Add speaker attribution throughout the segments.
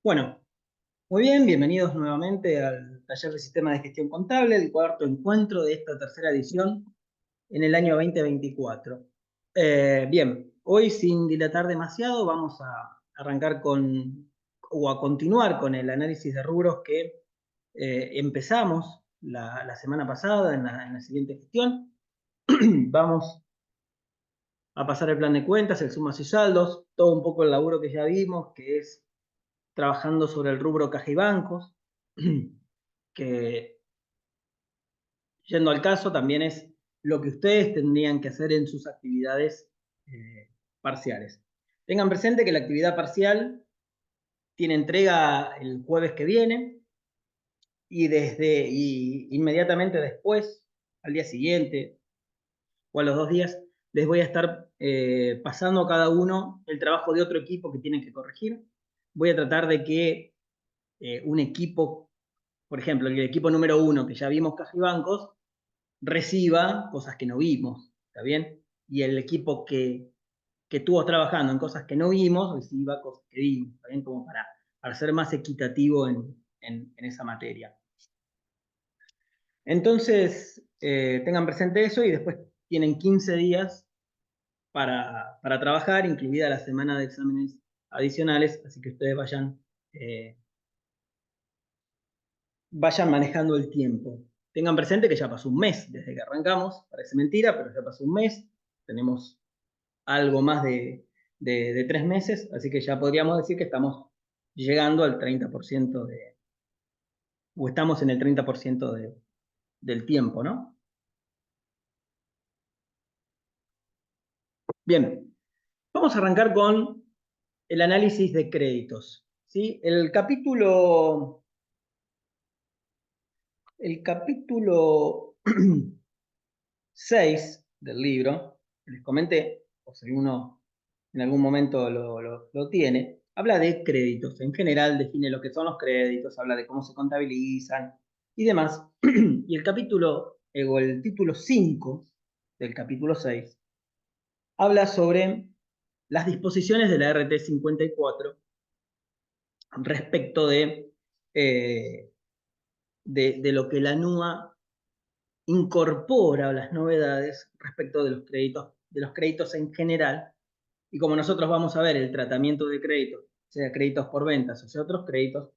Speaker 1: Bueno, muy bien, bienvenidos nuevamente al taller de Sistema de Gestión Contable, el cuarto encuentro de esta tercera edición en el año 2024. Bien, hoy sin dilatar demasiado vamos a arrancar o a continuar con el análisis de rubros que empezamos la semana pasada en la siguiente gestión. Vamos a pasar el plan de cuentas, el sumas y saldos, todo un poco el laburo que ya vimos, que es trabajando sobre el rubro caja y bancos, que yendo al caso también es lo que ustedes tendrían que hacer en sus actividades parciales. Tengan presente que la actividad parcial tiene entrega el jueves que viene y inmediatamente después, al día siguiente o a los 2 días, les voy a estar pasando a cada uno el trabajo de otro equipo que tienen que corregir. Voy a tratar de que un equipo, por ejemplo, el equipo número 1, que ya vimos caja y bancos, reciba cosas que no vimos, ¿está bien? Y el equipo que estuvo trabajando en cosas que no vimos, reciba cosas que vimos, ¿está bien? Como para ser más equitativo en esa materia. Entonces, tengan presente eso y después tienen 15 días para trabajar, incluida la semana de exámenes adicionales, así que ustedes vayan manejando el tiempo. Tengan presente que ya pasó un mes desde que arrancamos, parece mentira, pero ya pasó un mes, tenemos algo más de 3 meses, así que ya podríamos decir que estamos llegando al 30% o estamos en el 30% del tiempo, ¿no? Bien, vamos a arrancar con el análisis de créditos, ¿sí? El capítulo 6 del libro, que les comenté, o si uno en algún momento lo tiene, habla de créditos. En general define lo que son los créditos, habla de cómo se contabilizan y demás. Y o el título 5 del capítulo 6 habla sobre las disposiciones de la RT 54 respecto eh, de lo que la NUA incorpora las novedades respecto de los créditos en general. Y como nosotros vamos a ver el tratamiento de créditos, sea créditos por ventas o sea otros créditos,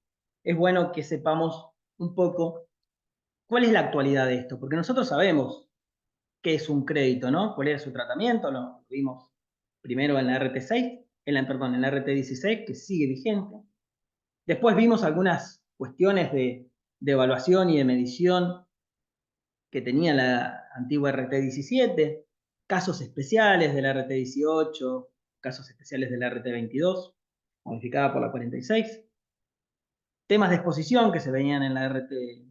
Speaker 1: es bueno que sepamos un poco cuál es la actualidad de esto, porque nosotros sabemos qué es un crédito, ¿no? ¿Cuál era su tratamiento? Lo vimos primero en la RT6, perdón, en la RT16, que sigue vigente. Después vimos algunas cuestiones de evaluación y de medición que tenía la antigua RT17, casos especiales de la RT18, casos especiales de la RT22, modificada por la 46, temas de exposición que se veían en la RT8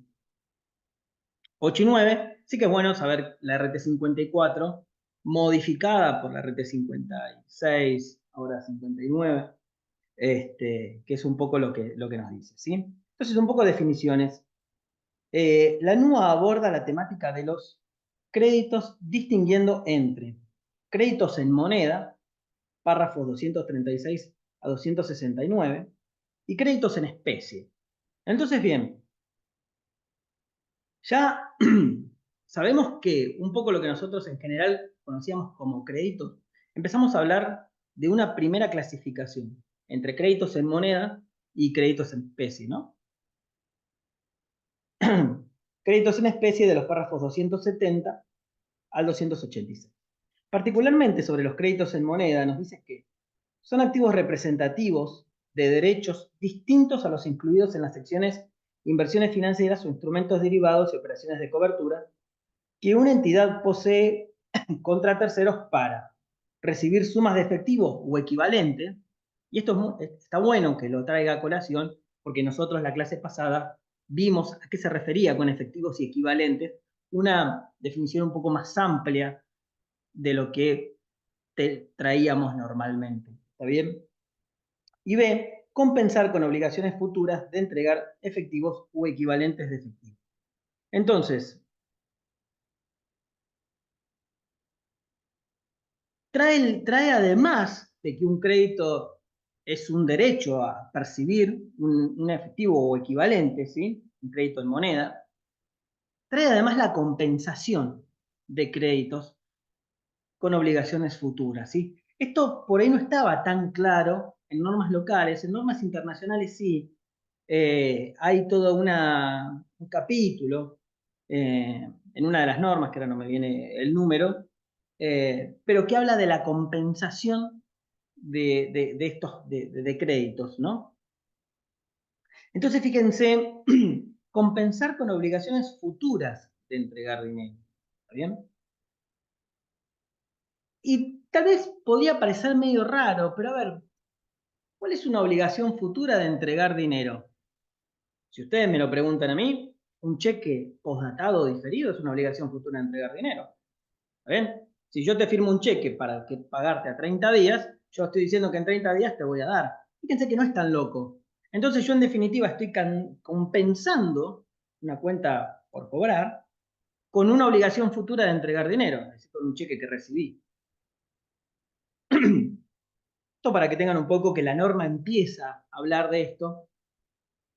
Speaker 1: y 9, sí que es bueno saber la RT54, modificada por la RT56, ahora 59, que es un poco lo que nos dice, ¿sí? Entonces, un poco de definiciones. La NUA aborda la temática de los créditos distinguiendo entre créditos en moneda, párrafos 236 a 269, y créditos en especie. Entonces, bien, ya sabemos que un poco lo que nosotros en general conocíamos como créditos, empezamos a hablar de una primera clasificación entre créditos en moneda y créditos en especie, ¿no? Créditos en especie de los párrafos 270 al 286. Particularmente sobre los créditos en moneda, nos dice que son activos representativos de derechos distintos a los incluidos en las secciones inversiones financieras o instrumentos derivados y operaciones de cobertura que una entidad posee contra terceros para recibir sumas de efectivo o equivalente. Y esto está bueno que lo traiga a colación porque nosotros la clase pasada vimos a qué se refería con efectivos y equivalentes, una definición un poco más amplia de lo que traíamos normalmente. ¿Está bien? Y B, compensar con obligaciones futuras de entregar efectivos o equivalentes de efectivo. Entonces, trae además de que un crédito es un derecho a percibir un efectivo o equivalente, ¿sí? Un crédito en moneda. Trae además la compensación de créditos con obligaciones futuras, ¿sí? Esto por ahí no estaba tan claro en normas locales, en normas internacionales sí. Hay todo un capítulo en una de las normas, que ahora no me viene el número, pero que habla de la compensación de estos de créditos, ¿no? Entonces, fíjense, compensar con obligaciones futuras de entregar dinero. ¿Está bien? Y tal vez podía parecer medio raro, pero a ver, ¿cuál es una obligación futura de entregar dinero? Si ustedes me lo preguntan a mí, un cheque postdatado diferido es una obligación futura de entregar dinero. ¿Está bien? Si yo te firmo un cheque para que pagarte a 30 días, yo estoy diciendo que en 30 días te voy a dar. Fíjense que no es tan loco. Entonces yo en definitiva estoy compensando una cuenta por cobrar con una obligación futura de entregar dinero, es decir, con un cheque que recibí. Esto para que tengan un poco que la norma empieza a hablar de esto,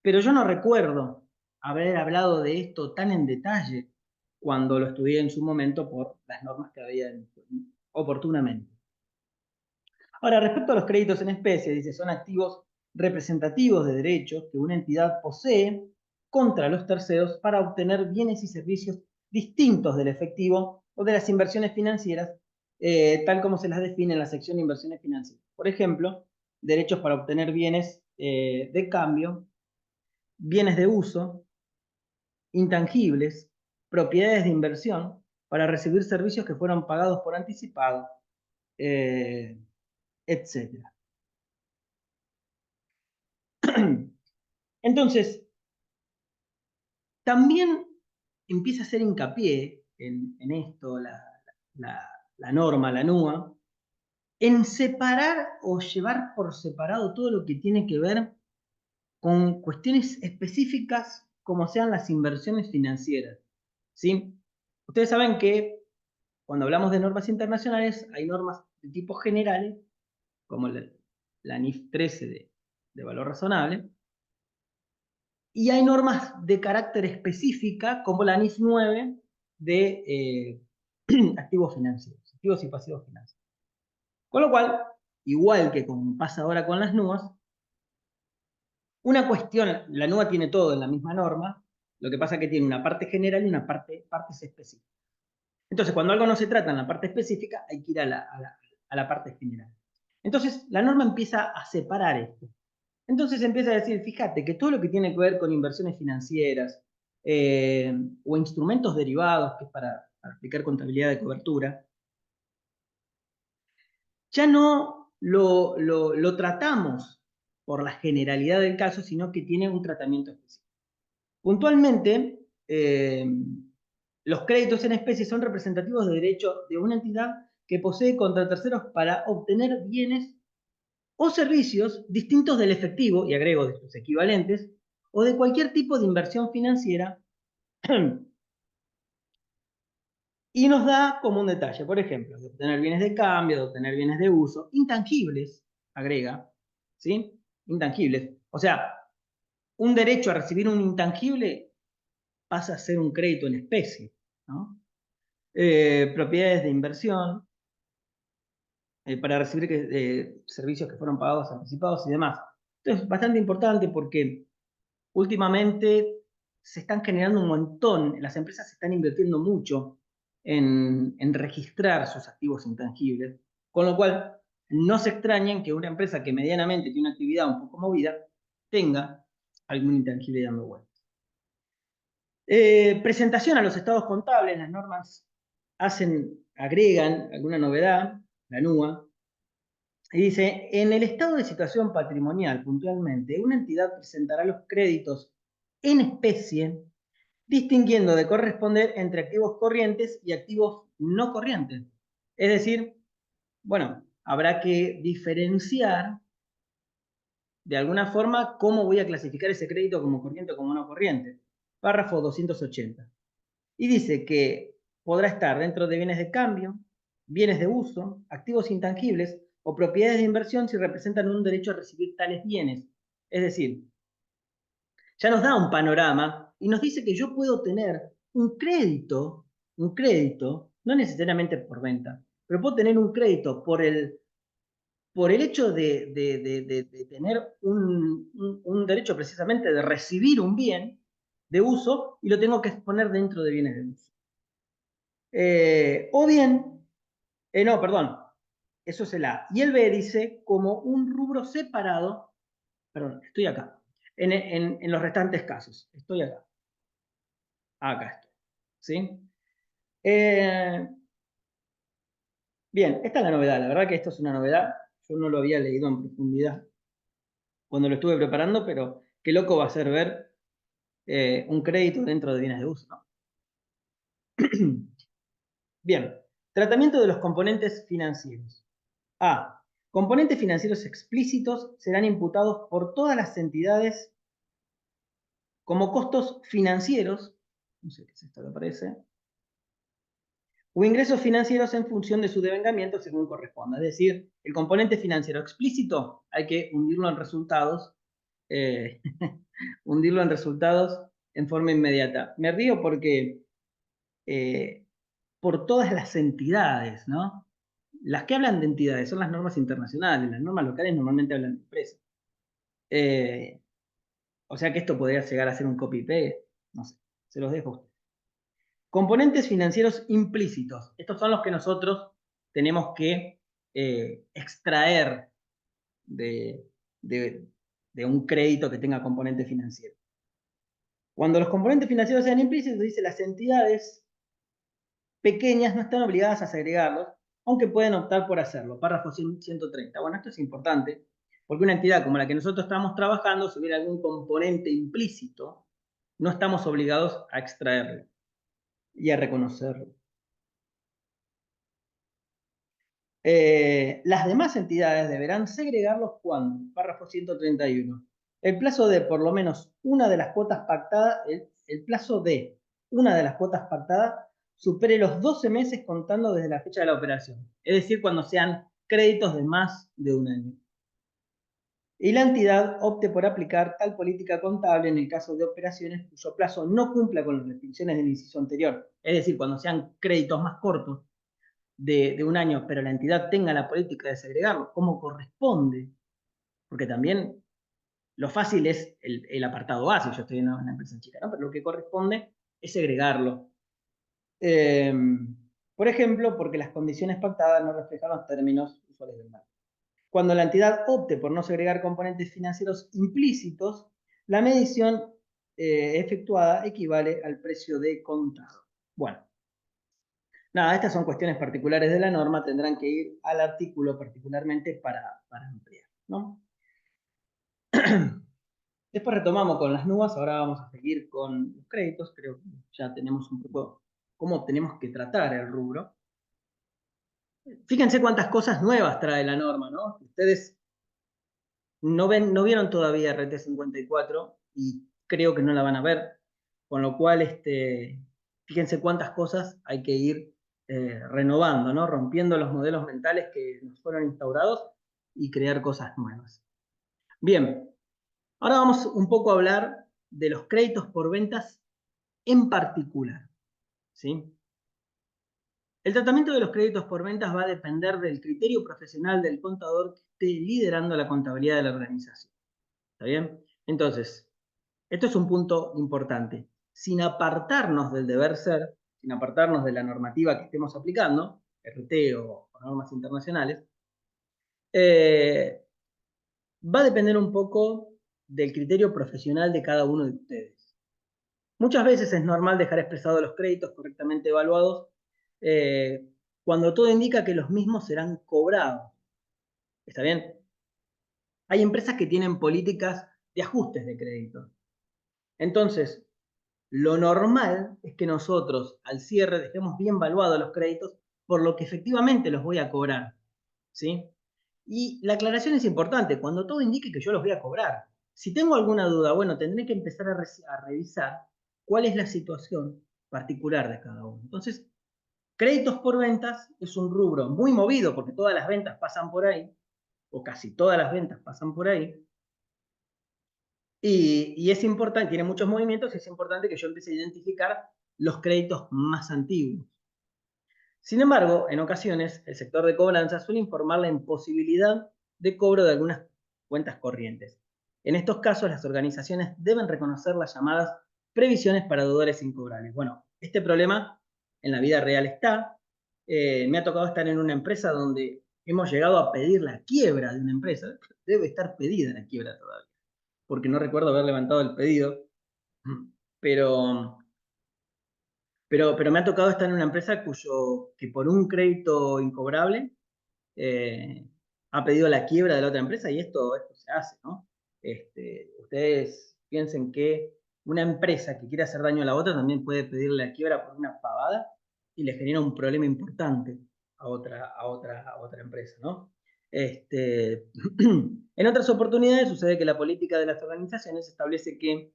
Speaker 1: pero yo no recuerdo haber hablado de esto tan en detalle cuando lo estudié en su momento por las normas que había oportunamente. Ahora, respecto a los créditos en especie, dice, son activos representativos de derechos que una entidad posee contra los terceros para obtener bienes y servicios distintos del efectivo o de las inversiones financieras, tal como se las define en la sección de inversiones financieras. Por ejemplo, derechos para obtener bienes de cambio, bienes de uso, intangibles, propiedades de inversión, para recibir servicios que fueron pagados por anticipado, etc. Entonces, también empieza a hacer hincapié en esto, la, la norma, la NUA, en separar o llevar por separado todo lo que tiene que ver con cuestiones específicas como sean las inversiones financieras. ¿Sí? Ustedes saben que cuando hablamos de normas internacionales hay normas de tipo generales, como la NIF 13 de valor razonable, y hay normas de carácter específica, como la NIF 9 de activos financieros, activos y pasivos financieros. Con lo cual, igual que como pasa ahora con las NUAs, una cuestión, la NUA tiene todo en la misma norma, lo que pasa es que tiene una parte general y una partes específicas. Entonces, cuando algo no se trata en la parte específica, hay que ir a la parte general. Entonces, la norma empieza a separar esto. Entonces empieza a decir, fíjate que todo lo que tiene que ver con inversiones financieras o instrumentos derivados, que es para aplicar contabilidad de cobertura, ya no lo tratamos por la generalidad del caso, sino que tiene un tratamiento específico. Puntualmente, los créditos en especie son representativos de derecho de una entidad que posee contra terceros para obtener bienes o servicios distintos del efectivo, y agrego de sus equivalentes, o de cualquier tipo de inversión financiera, y nos da como un detalle, por ejemplo, de obtener bienes de cambio, de obtener bienes de uso, intangibles, agrega, ¿sí? Intangibles. O sea, un derecho a recibir un intangible pasa a ser un crédito en especie, ¿no? Propiedades de inversión, para recibir servicios que fueron pagados anticipados y demás. Esto es bastante importante porque últimamente se están generando un montón, las empresas están invirtiendo mucho en registrar sus activos intangibles, con lo cual no se extrañen que una empresa que medianamente tiene una actividad un poco movida tenga algún intangible dando vuelta. Presentación a los estados contables, las normas agregan alguna novedad, la NUA, y dice, en el estado de situación patrimonial, puntualmente, una entidad presentará los créditos en especie, distinguiendo de corresponder entre activos corrientes y activos no corrientes. Es decir, bueno, habrá que diferenciar de alguna forma cómo voy a clasificar ese crédito como corriente o como no corriente. Párrafo 280. Y dice que podrá estar dentro de bienes de cambio, bienes de uso, activos intangibles, o propiedades de inversión si representan un derecho a recibir tales bienes. Es decir, ya nos da un panorama y nos dice que yo puedo tener un crédito, no necesariamente por venta, pero puedo tener un crédito por el hecho de tener un derecho precisamente de recibir un bien de uso y lo tengo que exponer dentro de bienes de uso. O bien, no, perdón, eso es el A. Y el B dice como un rubro separado, perdón, estoy acá, en los restantes casos, estoy acá, acá estoy, ¿sí? Bien, esta es la novedad, la verdad que esto es una novedad, yo no lo había leído en profundidad cuando lo estuve preparando, pero qué loco va a ser ver un crédito dentro de bienes de uso, ¿no? Bien, tratamiento de los componentes financieros. A. Componentes financieros explícitos serán imputados por todas las entidades como costos financieros, no sé qué es esto que aparece, o ingresos financieros en función de su devengamiento según corresponda. Es decir, el componente financiero explícito hay que hundirlo en resultados, eh, hundirlo en resultados en forma inmediata. Me río porque por todas las entidades, ¿no? Las que hablan de entidades son las normas internacionales, las normas locales normalmente hablan de empresas. O sea que esto podría llegar a ser un copy-paste, no sé, se los dejo a ustedes. Componentes financieros implícitos. Estos son los que nosotros tenemos que extraer de, de, de un crédito que tenga componente financiero. Cuando los componentes financieros sean implícitos, dice las entidades pequeñas no están obligadas a segregarlos, aunque pueden optar por hacerlo. Párrafo 130. Bueno, esto es importante, porque una entidad como la que nosotros estamos trabajando, si hubiera algún componente implícito, no estamos obligados a extraerlo y a reconocerlo. Las demás entidades deberán segregarlos cuando, párrafo 131, el plazo de por lo menos una de las cuotas pactadas, el plazo de una de las cuotas pactadas supere los 12 meses contando desde la fecha de la operación, es decir, cuando sean créditos de más de un año. Y la entidad opte por aplicar tal política contable en el caso de operaciones cuyo plazo no cumpla con las restricciones del inciso anterior, es decir, cuando sean créditos más cortos de un año, pero la entidad tenga la política de segregarlo como corresponde, porque también lo fácil es el apartado A, si yo estoy en una empresa chica, ¿no? Pero lo que corresponde es segregarlo. Eh, por ejemplo, porque las condiciones pactadas no reflejan los términos usuales del marco. Cuando la entidad opte por no segregar componentes financieros implícitos, la medición efectuada equivale al precio de contado. Bueno, nada, estas son cuestiones particulares de la norma, tendrán que ir al artículo particularmente para ampliar, ¿no? Después retomamos con las nubes, ahora vamos a seguir con los créditos, creo que ya tenemos un poco cómo tenemos que tratar el rubro. Fíjense cuántas cosas nuevas trae la norma, ¿no? Ustedes no vieron todavía RT 54 y creo que no la van a ver, con lo cual, fíjense cuántas cosas hay que ir renovando, ¿no? Rompiendo los modelos mentales que nos fueron instaurados y crear cosas nuevas. Bien, ahora vamos un poco a hablar de los créditos por ventas en particular, ¿sí? El tratamiento de los créditos por ventas va a depender del criterio profesional del contador que esté liderando la contabilidad de la organización. ¿Está bien? Entonces, esto es un punto importante. Sin apartarnos del deber ser, sin apartarnos de la normativa que estemos aplicando, RT o normas internacionales, va a depender un poco del criterio profesional de cada uno de ustedes. Muchas veces es normal dejar expresados los créditos correctamente evaluados cuando todo indica que los mismos serán cobrados. ¿Está bien? Hay empresas que tienen políticas de ajustes de crédito. Entonces, lo normal es que nosotros al cierre dejemos bien valuados los créditos por lo que efectivamente los voy a cobrar, ¿sí? Y la aclaración es importante, cuando todo indique que yo los voy a cobrar. Si tengo alguna duda, bueno, tendré que empezar a revisar cuál es la situación particular de cada uno. Entonces, Créditos por ventas es un rubro muy movido porque todas las ventas pasan por ahí, o casi todas las ventas pasan por ahí, y es importante, tiene muchos movimientos y es importante que yo empiece a identificar los créditos más antiguos. Sin embargo, en ocasiones, el sector de cobranza suele informar la imposibilidad de cobro de algunas cuentas corrientes. En estos casos, las organizaciones deben reconocer las llamadas previsiones para deudores incobrables. Bueno, este problema en la vida real está. Me ha tocado estar en una empresa donde hemos llegado a pedir la quiebra de una empresa. Debe estar pedida la quiebra todavía, porque no recuerdo haber levantado el pedido. Pero pero me ha tocado estar en una empresa que por un crédito incobrable eh, ha pedido la quiebra de la otra empresa y esto se hace, ¿no? Ustedes piensen que una empresa que quiere hacer daño a la otra también puede pedir la quiebra por una pavada y le genera un problema importante a otra empresa, ¿no? En otras oportunidades sucede que la política de las organizaciones establece que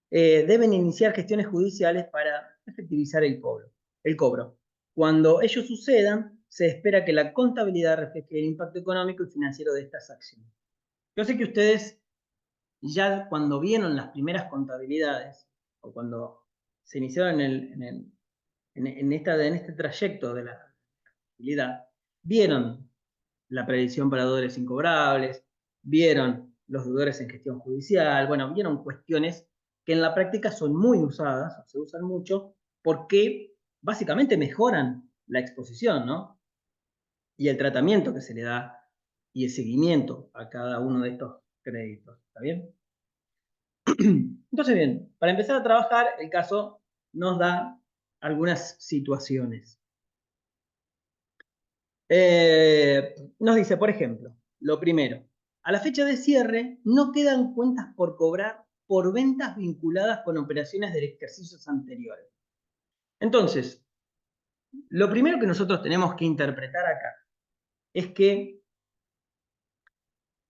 Speaker 1: deben iniciar gestiones judiciales para efectivizar el cobro. Cuando ello sucedan, se espera que la contabilidad refleje el impacto económico y financiero de estas acciones. Yo sé que ustedes ya cuando vieron las primeras contabilidades, o cuando se iniciaron en este trayecto de la contabilidad, vieron la previsión para deudores incobrables, vieron los deudores en gestión judicial, bueno, vieron cuestiones que en la práctica son muy usadas, o se usan mucho, porque básicamente mejoran la exposición, ¿no? Y el tratamiento que se le da y el seguimiento a cada uno de estos créditos, ¿está bien? Entonces, bien, para empezar a trabajar, el caso nos da algunas situaciones. Nos dice, por ejemplo, lo primero, a la fecha de cierre no quedan cuentas por cobrar por ventas vinculadas con operaciones de ejercicios anteriores. Entonces, lo primero que nosotros tenemos que interpretar acá es que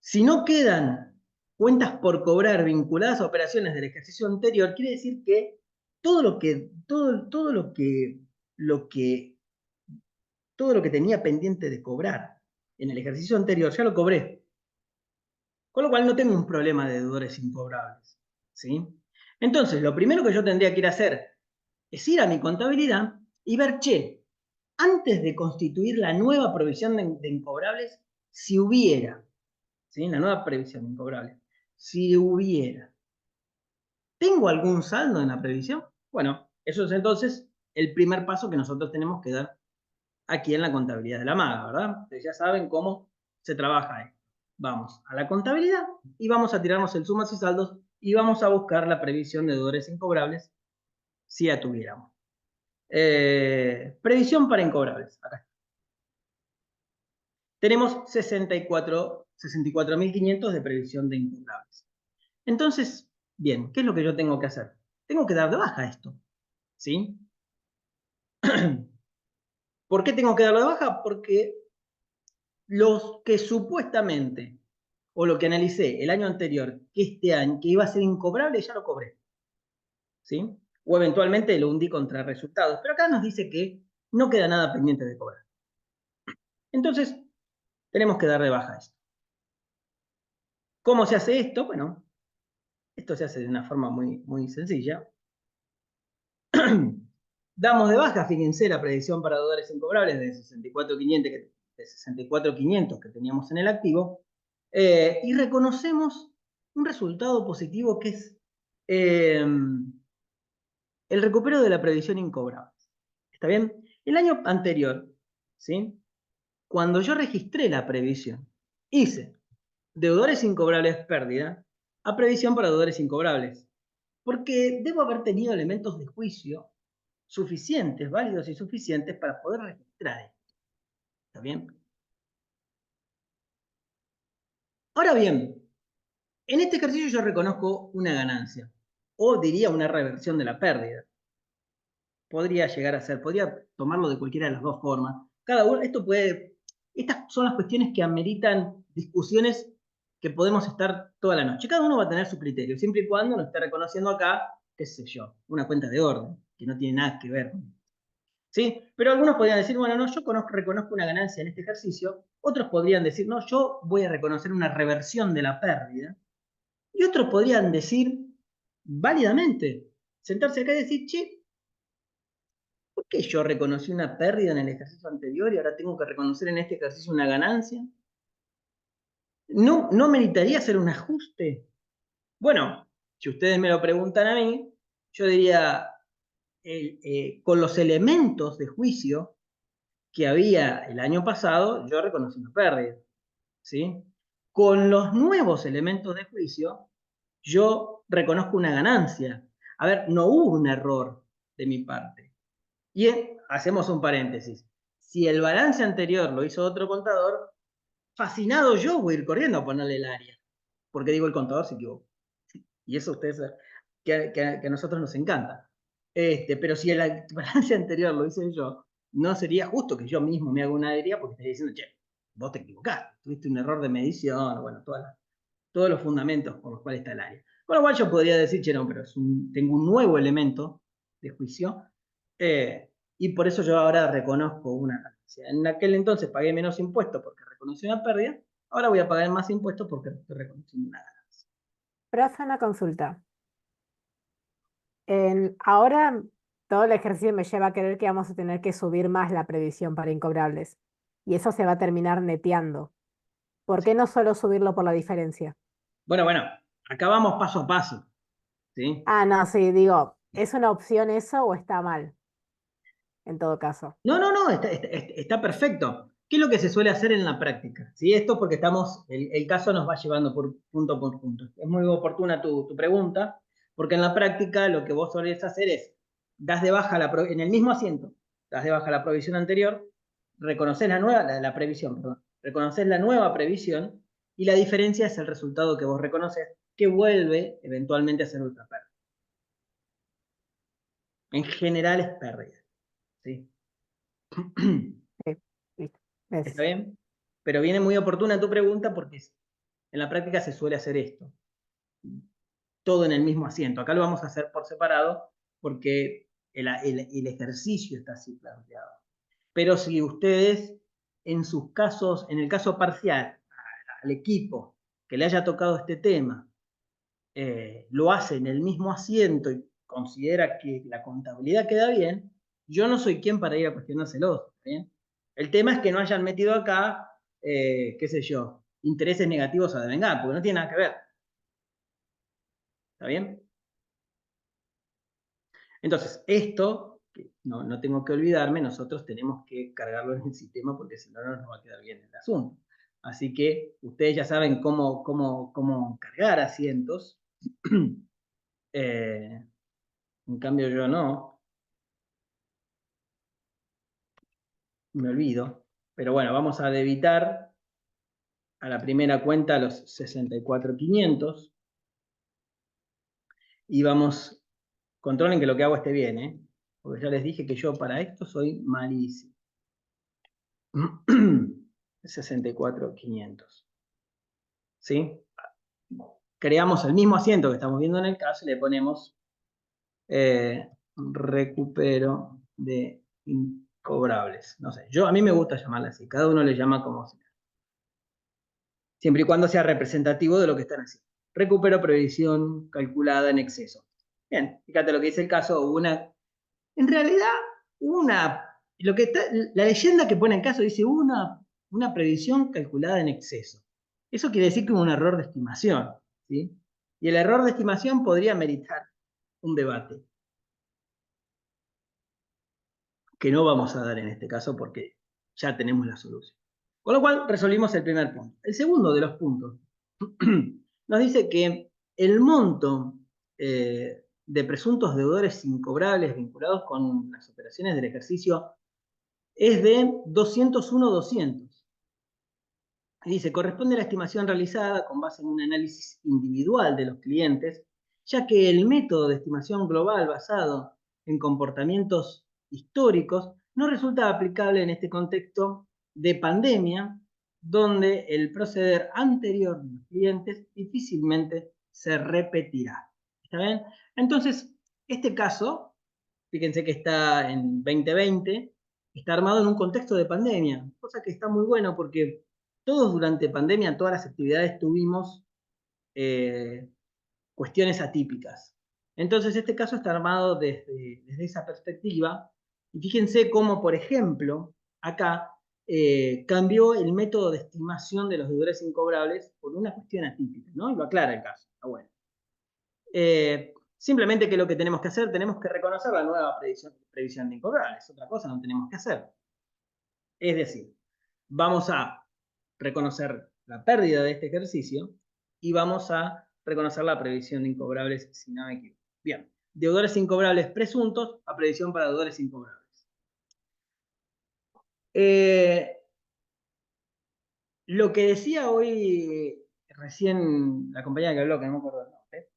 Speaker 1: si no quedan cuentas por cobrar vinculadas a operaciones del ejercicio anterior, quiere decir que todo lo que tenía pendiente de cobrar en el ejercicio anterior ya lo cobré. Con lo cual no tengo un problema de deudores incobrables, ¿sí? Entonces, lo primero que yo tendría que ir a hacer es ir a mi contabilidad y ver, che, antes de constituir la nueva provisión de incobrables, si hubiera, ¿sí? La nueva previsión de incobrables, si hubiera, ¿tengo algún saldo en la previsión? Bueno, eso es entonces el primer paso que nosotros tenemos que dar aquí en la contabilidad de la maga, ¿verdad? Ustedes ya saben cómo se trabaja esto. Vamos a la contabilidad y vamos a tirarnos el sumas y saldos y vamos a buscar la previsión de deudores incobrables si ya tuviéramos. Previsión para incobrables. Acá está. Tenemos 64.500 de previsión de incobrables. Entonces, bien, ¿qué es lo que yo tengo que hacer? Tengo que dar de baja esto, ¿sí? ¿Por qué tengo que darlo de baja? Porque los que supuestamente, o lo que analicé el año anterior, que este año, que iba a ser incobrable, ya lo cobré, ¿sí? O eventualmente lo hundí contra resultados. Pero acá nos dice que no queda nada pendiente de cobrar. Entonces, tenemos que dar de baja esto. ¿Cómo se hace esto? Bueno, esto se hace de una forma muy, muy sencilla. Damos de baja, fíjense, la predicción para deudores incobrables de 64.500 que teníamos en el activo, y reconocemos un resultado positivo que es el recupero de la previsión incobrable. ¿Está bien? El año anterior, ¿sí? Cuando yo registré la previsión, hice deudores incobrables pérdida a previsión para deudores incobrables, porque debo haber tenido elementos de juicio suficientes, válidos y suficientes para poder registrar esto. ¿Está bien? Ahora bien, en este ejercicio yo reconozco una ganancia, o diría una reversión de la pérdida. Podría llegar a ser, podría tomarlo de cualquiera de las dos formas. Estas son las cuestiones que ameritan discusiones que podemos estar toda la noche. Cada uno va a tener su criterio, siempre y cuando no esté reconociendo acá, qué sé yo, una cuenta de orden, que no tiene nada que ver. ¿sí? Pero algunos podrían decir, bueno, no, yo reconozco una ganancia en este ejercicio. Otros podrían decir, no, yo voy a reconocer una reversión de la pérdida. Y otros podrían decir, válidamente, sentarse acá y decir, che, ¿por qué yo reconocí una pérdida en el ejercicio anterior y ahora tengo que reconocer en este ejercicio una ganancia? ¿No meritaría hacer un ajuste? Bueno, si ustedes me lo preguntan a mí, yo diría, con los elementos de juicio que había el año pasado, yo reconocí una pérdida, ¿sí? Con los nuevos elementos de juicio, yo reconozco una ganancia. A ver, no hubo un error de mi parte. Y hacemos un paréntesis. Si el balance anterior lo hizo otro contador, fascinado yo voy a ir corriendo a ponerle el área. Porque digo, el contador se equivocó. Y eso a ustedes, que a nosotros nos encanta. Pero si el balance anterior lo hice yo, no sería justo que yo mismo me haga una herida porque estaría diciendo, che, vos te equivocaste, tuviste un error de medición, bueno, todos los fundamentos por los cuales está el área. Con lo cual yo podría decir, che, no, pero tengo un nuevo elemento de juicio y por eso yo ahora reconozco una ganancia. En aquel entonces pagué menos impuestos porque reconocí una pérdida, ahora voy a pagar más impuestos porque estoy reconociendo una ganancia.
Speaker 2: Pero hace una consulta. Ahora todo el ejercicio me lleva a creer que vamos a tener que subir más la previsión para incobrables. Y eso se va a terminar neteando. ¿Por qué no solo subirlo por la diferencia?
Speaker 1: Bueno, acá vamos paso a paso, ¿sí?
Speaker 2: Ah, no, sí, digo, ¿es una opción eso o está mal? En todo caso.
Speaker 1: No, está perfecto. ¿Qué es lo que se suele hacer en la práctica? ¿Sí? Esto porque el caso nos va llevando por punto. Es muy oportuna tu pregunta, porque en la práctica lo que vos solés hacer es, das de baja en el mismo asiento, das de baja la provisión anterior, reconoces la previsión, perdón, reconoces la nueva previsión y la diferencia es el resultado que vos reconoces, que vuelve eventualmente a ser otra pérdida. En general es pérdida, ¿sí?
Speaker 2: Sí, listo.
Speaker 1: ¿Está
Speaker 2: Es,
Speaker 1: bien? Pero viene muy oportuna tu pregunta porque en la práctica se suele hacer esto, todo en el mismo asiento. Acá lo vamos a hacer por separado porque el ejercicio está así planteado. Pero si ustedes, en sus casos, en el caso parcial, al equipo que le haya tocado este tema, lo hace en el mismo asiento y considera que la contabilidad queda bien, yo no soy quien para ir a cuestionárselo. ¿Bien? El tema es que no hayan metido acá, qué sé yo, intereses negativos a devengar, porque no tiene nada que ver. ¿Está bien? Entonces, esto, que no tengo que olvidarme, nosotros tenemos que cargarlo en el sistema porque si no, no nos va a quedar bien el asunto. Así que ustedes ya saben cómo cargar asientos. En cambio, yo no. Me olvido. Pero bueno, vamos a debitar a la primera cuenta los 64.500 y vamos, controlen que lo que hago esté bien, ¿eh? Porque ya les dije que yo para esto soy malísimo. 64.500. ¿Sí? Creamos el mismo asiento que estamos viendo en el caso y le ponemos recupero de incobrables. No sé, a mí me gusta llamarla así, cada uno le llama como sea. Siempre y cuando sea representativo de lo que están haciendo. Recupero previsión calculada en exceso. Bien, fíjate lo que dice el caso, en realidad, la leyenda que pone en caso dice una previsión calculada en exceso. Eso quiere decir que hubo un error de estimación, ¿sí? Y el error de estimación podría meritar un debate, que no vamos a dar en este caso porque ya tenemos la solución. Con lo cual, resolvimos el primer punto. El segundo de los puntos nos dice que el monto de presuntos deudores incobrables vinculados con las operaciones del ejercicio es de 201.200. Y dice, corresponde a la estimación realizada con base en un análisis individual de los clientes, ya que el método de estimación global basado en comportamientos históricos no resulta aplicable en este contexto de pandemia, donde el proceder anterior de los clientes difícilmente se repetirá. ¿Está bien? Entonces, este caso, fíjense que está en 2020, está armado en un contexto de pandemia, cosa que está muy bueno porque todos durante pandemia, todas las actividades tuvimos eh, cuestiones atípicas. Entonces, este caso está armado desde esa perspectiva. Y fíjense cómo, por ejemplo, acá cambió el método de estimación de los deudores incobrables por una cuestión atípica, ¿no? Y lo aclara el caso. Está bueno. Simplemente, ¿qué es lo que tenemos que hacer? Tenemos que reconocer la nueva previsión de incobrables. Otra cosa no tenemos que hacer. Es decir, vamos a reconocer la pérdida de este ejercicio y vamos a reconocer la previsión de incobrables, si no me equivoco. Bien, deudores incobrables presuntos a previsión para deudores incobrables. Lo que decía hoy recién la compañera que habló, que no me acuerdo el nombre,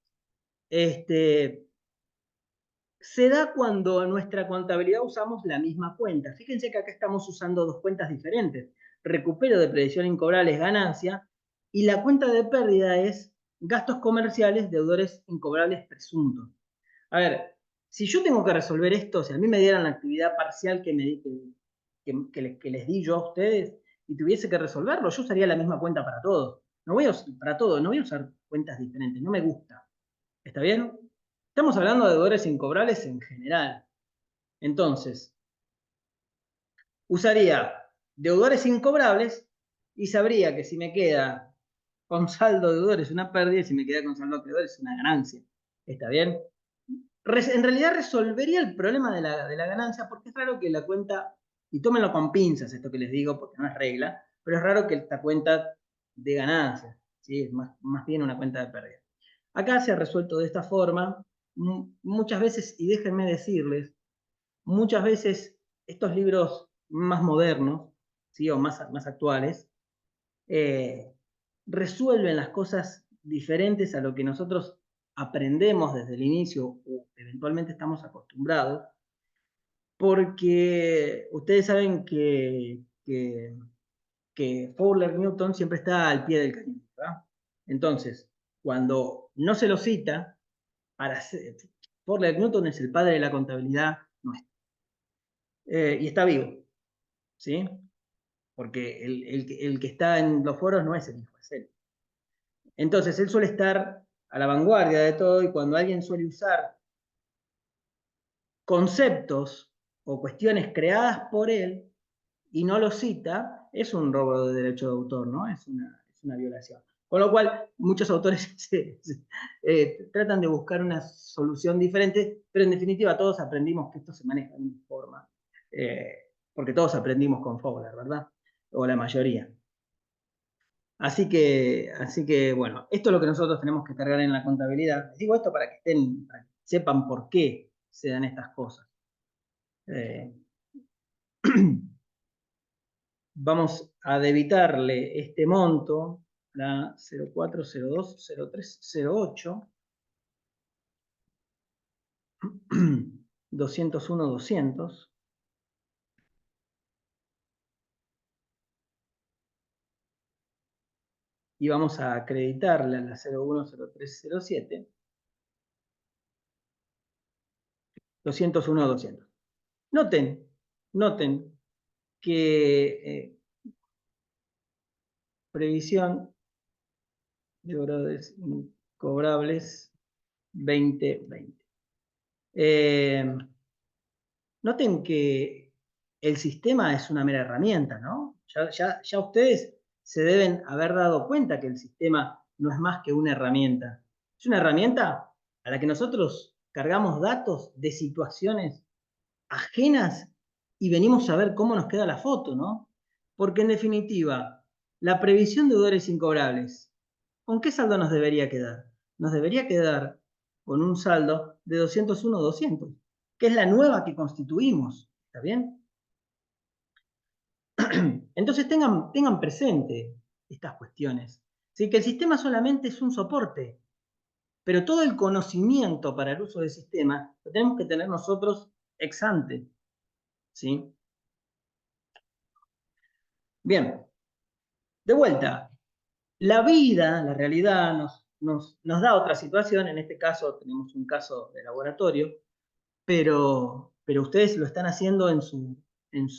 Speaker 1: se da cuando en nuestra contabilidad usamos la misma cuenta. Fíjense que acá estamos usando dos cuentas diferentes. Recupero de previsión incobrable es ganancia y la cuenta de pérdida es gastos comerciales, deudores incobrables presuntos. A ver, si yo tengo que resolver esto, si a mí me dieran la actividad parcial que les di yo a ustedes y tuviese que resolverlo, yo usaría la misma cuenta para todos. No voy a, para todo, no voy a usar cuentas diferentes, no me gusta. ¿Está bien? Estamos hablando de deudores incobrables en general. Entonces, usaría deudores incobrables y sabría que si me queda con saldo de deudores una pérdida y si me queda con saldo de acreedores una ganancia. ¿Está bien? En realidad resolvería el problema de la ganancia porque es raro que la cuenta, y tómenlo con pinzas esto que les digo porque no es regla, pero es raro que esta cuenta de ganancia, ¿sí? Es más bien una cuenta de pérdida. Acá se ha resuelto de esta forma, muchas veces, y déjenme decirles, muchas veces estos libros más modernos, ¿sí? O más actuales, eh, resuelven las cosas diferentes a lo que nosotros aprendemos desde el inicio o eventualmente estamos acostumbrados, porque ustedes saben que Fowler Newton siempre está al pie del cañón, ¿verdad? Entonces, cuando no se lo cita, Fowler Newton es el padre de la contabilidad nuestra, y está vivo, ¿sí? Porque el que está en los foros no es el hijo, es él. Entonces, él suele estar a la vanguardia de todo y cuando alguien suele usar conceptos o cuestiones creadas por él y no lo cita, es un robo de derecho de autor, ¿no? Es una violación. Con lo cual, muchos autores tratan de buscar una solución diferente, pero en definitiva todos aprendimos que esto se maneja de una forma, porque todos aprendimos con Fowler, ¿verdad? O la mayoría. Así que, bueno, esto es lo que nosotros tenemos que cargar en la contabilidad. Les digo esto para que sepan por qué se dan estas cosas. Vamos a debitarle este monto, la 04020308, 201.200. Y vamos a acreditarle a la 010307, 201.200. Noten que previsión de deudores incobrables 2020. Noten que el sistema es una mera herramienta, ¿no? Ya ustedes se deben haber dado cuenta que el sistema no es más que una herramienta. Es una herramienta a la que nosotros cargamos datos de situaciones ajenas y venimos a ver cómo nos queda la foto, ¿no? Porque en definitiva, la previsión de deudores incobrables, ¿con qué saldo nos debería quedar? Nos debería quedar con un saldo de 201.200, que es la nueva que constituimos, ¿está bien? Entonces tengan presente estas cuestiones. ¿Sí? Que el sistema solamente es un soporte, pero todo el conocimiento para el uso del sistema lo tenemos que tener nosotros ex ante, ¿sí? Bien, de vuelta, la vida, la realidad nos da otra situación, en este caso tenemos un caso de laboratorio, pero ustedes lo están haciendo en su, en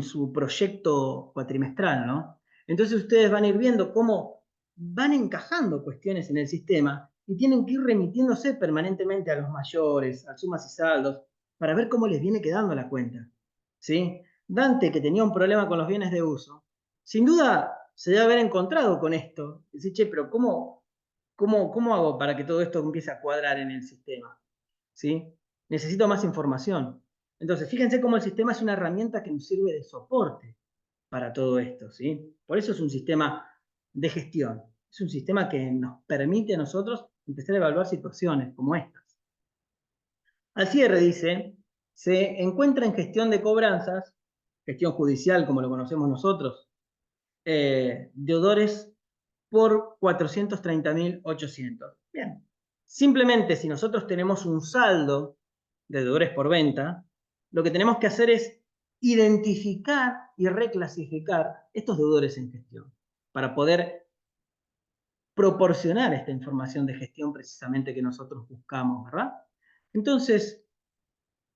Speaker 1: su proyecto cuatrimestral, ¿no? Entonces ustedes van a ir viendo cómo van encajando cuestiones en el sistema y tienen que ir remitiéndose permanentemente a los mayores, a sumas y saldos, para ver cómo les viene quedando la cuenta, ¿sí? Dante, que tenía un problema con los bienes de uso, sin duda se debe haber encontrado con esto. Dice, che, pero ¿cómo hago para que todo esto empiece a cuadrar en el sistema? ¿Sí? Necesito más información. Entonces, fíjense cómo el sistema es una herramienta que nos sirve de soporte para todo esto, ¿sí? Por eso es un sistema de gestión. Es un sistema que nos permite a nosotros empezar a evaluar situaciones como estas. Al cierre dice, se encuentra en gestión de cobranzas, gestión judicial como lo conocemos nosotros, deudores por 430.800. Bien. Simplemente si nosotros tenemos un saldo de deudores por venta, lo que tenemos que hacer es identificar y reclasificar estos deudores en gestión para poder proporcionar esta información de gestión precisamente que nosotros buscamos, ¿verdad? Entonces,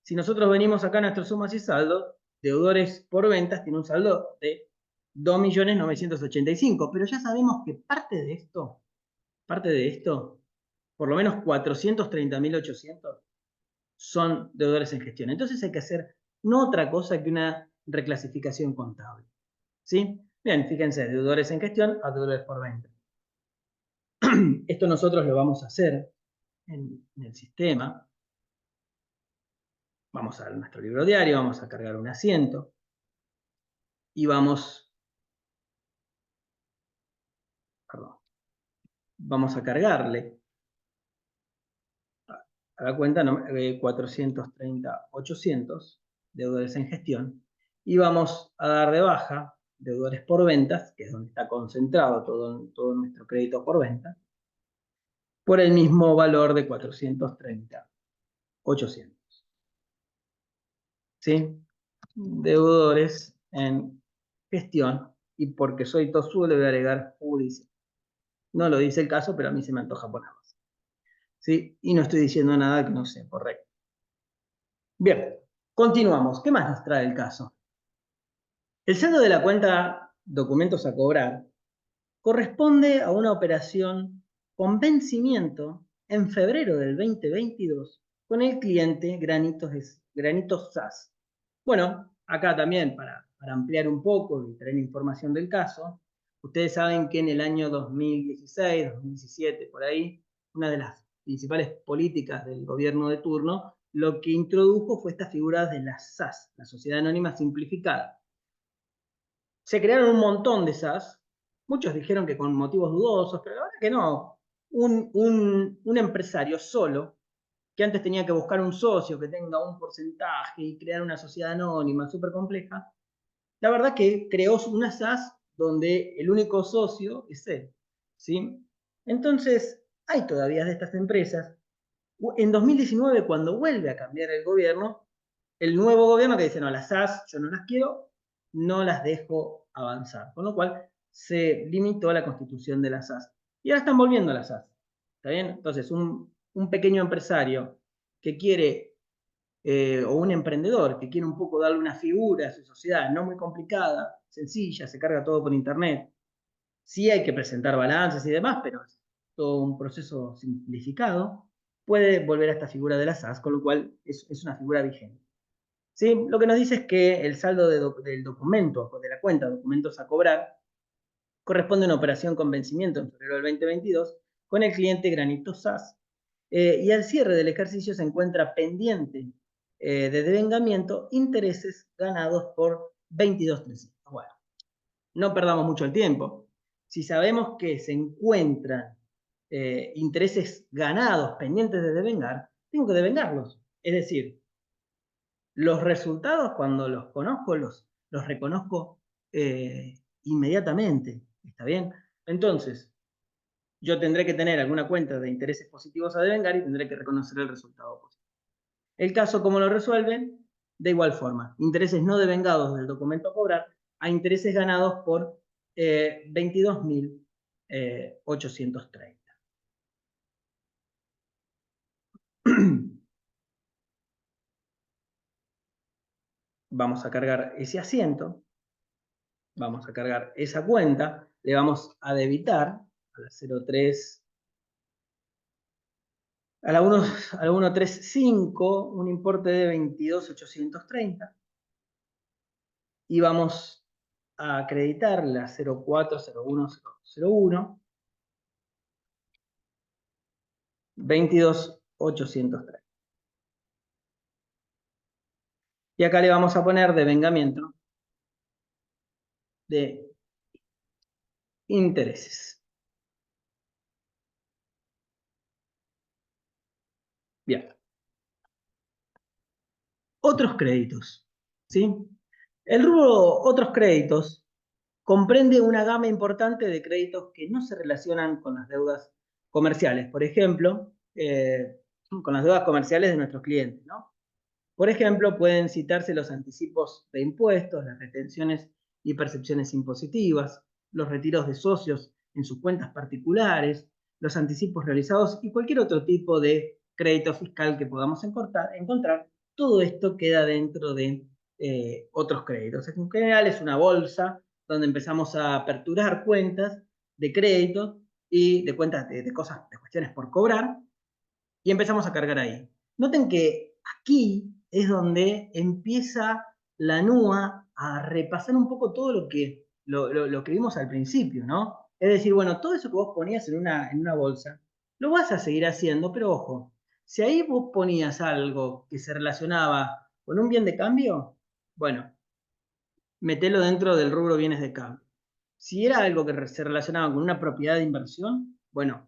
Speaker 1: si nosotros venimos acá a nuestras sumas y saldos, deudores por ventas tiene un saldo de 2.985.000, pero ya sabemos que parte de esto, por lo menos 430.800 son deudores en gestión. Entonces hay que hacer no otra cosa que una reclasificación contable. ¿Sí? Bien, fíjense, deudores en gestión a deudores por venta. Esto nosotros lo vamos a hacer en el sistema. Vamos a nuestro libro diario, vamos a cargar un asiento y vamos a cargarle a la cuenta 430.800 deudores en gestión y vamos a dar de baja deudores por ventas, que es donde está concentrado todo nuestro crédito por venta, por el mismo valor de 430.800. ¿Sí? Deudores en gestión, y porque soy tosudo le voy a agregar judicial. No lo dice el caso, pero a mí se me antoja ponerlo. ¿Sí? Y no estoy diciendo nada que no sea correcto. Bien, continuamos. ¿Qué más nos trae el caso? El saldo de la cuenta documentos a cobrar corresponde a una operación con vencimiento en febrero del 2022 con el cliente Granitos SAS. Bueno, acá también para ampliar un poco y traer información del caso, ustedes saben que en el año 2016, 2017, por ahí, una de las principales políticas del gobierno de turno, lo que introdujo fue esta figura de la SAS, la Sociedad Anónima Simplificada. Se crearon un montón de SAS, muchos dijeron que con motivos dudosos, pero la verdad que no. Un empresario solo, que antes tenía que buscar un socio que tenga un porcentaje y crear una sociedad anónima súper compleja, la verdad que creó una SAS donde el único socio es él, ¿sí? Entonces, hay todavía de estas empresas. En 2019, cuando vuelve a cambiar el gobierno, el nuevo gobierno que dice, no, las SAS yo no las quiero, no las dejo avanzar. Con lo cual se limitó a la constitución de las SAS. Y ahora están volviendo a las SAS. ¿Está bien? Entonces, un pequeño empresario que quiere, o un emprendedor que quiere un poco darle una figura a su sociedad, no muy complicada, sencilla, se carga todo por internet. Sí hay que presentar balances y demás, pero es todo un proceso simplificado. Puede volver a esta figura de las SAS, con lo cual es una figura vigente. ¿Sí? Lo que nos dice es que el saldo del documento, de la cuenta documentos a cobrar, corresponde a una operación con vencimiento en febrero del 2022 con el cliente Granito SAS, y al cierre del ejercicio se encuentra pendiente de devengamiento intereses ganados por 22.300. Bueno, no perdamos mucho el tiempo. Si sabemos que se encuentran intereses ganados pendientes de devengar, tengo que devengarlos. Es decir, los resultados, cuando los conozco, los reconozco inmediatamente. ¿Está bien? Entonces, yo tendré que tener alguna cuenta de intereses positivos a devengar y tendré que reconocer el resultado positivo. El caso, ¿cómo lo resuelven? De igual forma, intereses no devengados del documento a cobrar a intereses ganados por 22.830. vamos a cargar ese asiento, vamos a cargar esa cuenta, le vamos a debitar a la 03, a la 135, un importe de 22.830, y vamos a acreditar la 040101, 22.830. Y acá le vamos a poner devengamiento de intereses. Bien. Otros créditos, ¿sí? El rubro otros créditos comprende una gama importante de créditos que no se relacionan con las deudas comerciales. Por ejemplo, con las deudas comerciales de nuestros clientes, ¿no? Por ejemplo, pueden citarse los anticipos de impuestos, las retenciones y percepciones impositivas, los retiros de socios en sus cuentas particulares, los anticipos realizados y cualquier otro tipo de crédito fiscal que podamos encontrar. Todo esto queda dentro de otros créditos. En general es una bolsa donde empezamos a aperturar cuentas de crédito y de cuentas de cosas, de cuestiones por cobrar, y empezamos a cargar ahí. Noten que aquí es donde empieza la NUA a repasar un poco todo lo que vimos al principio, ¿no? Es decir, bueno, todo eso que vos ponías en una bolsa, lo vas a seguir haciendo, pero ojo, si ahí vos ponías algo que se relacionaba con un bien de cambio, bueno, metelo dentro del rubro bienes de cambio. Si era algo que se relacionaba con una propiedad de inversión, bueno,